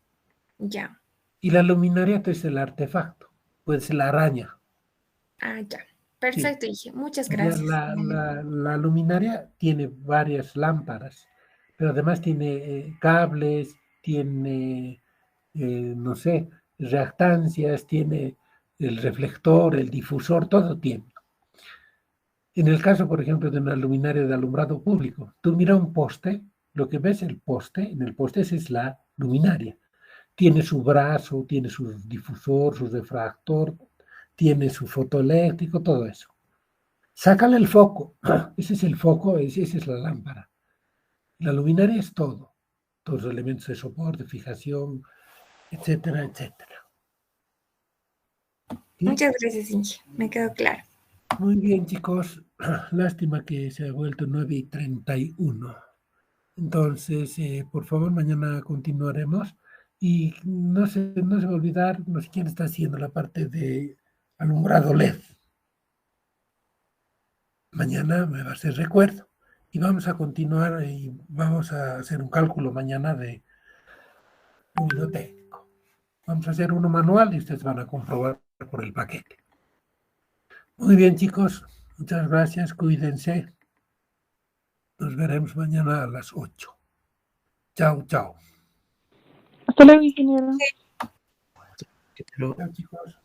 Ya. Y la luminaria es el artefacto, puede ser la araña. Ah, ya. Perfecto, Inge. Muchas Ya gracias. la luminaria tiene varias lámparas, pero además tiene cables, tiene, no sé, reactancias, tiene el reflector, el difusor, todo tiene. En el caso, por ejemplo, de una luminaria de alumbrado público, tú mira un poste, lo que ves el poste, en el poste esa es la luminaria. Tiene su brazo, tiene su difusor, su refractor, tiene su fotoeléctrico, todo eso. Sácale el foco, ese es el foco, esa es la lámpara. La luminaria es todo, todos los elementos de soporte, fijación, etcétera, etcétera. ¿Sí? Muchas gracias, Inge. Me quedó claro. Muy bien, chicos. Lástima que se ha vuelto 9:31. Entonces, por favor, mañana continuaremos. Y no se va a olvidar, no sé quién está haciendo la parte de alumbrado LED. Mañana me va a hacer recuerdo. Y vamos a continuar y vamos a hacer un cálculo mañana de fluido técnico. Vamos a hacer uno manual y ustedes van a comprobar por el paquete. Muy bien, chicos. Muchas gracias. Cuídense. Nos veremos mañana a las 8. Chao, chao. Hasta luego, ingeniero. Que te lo Chao, chicos.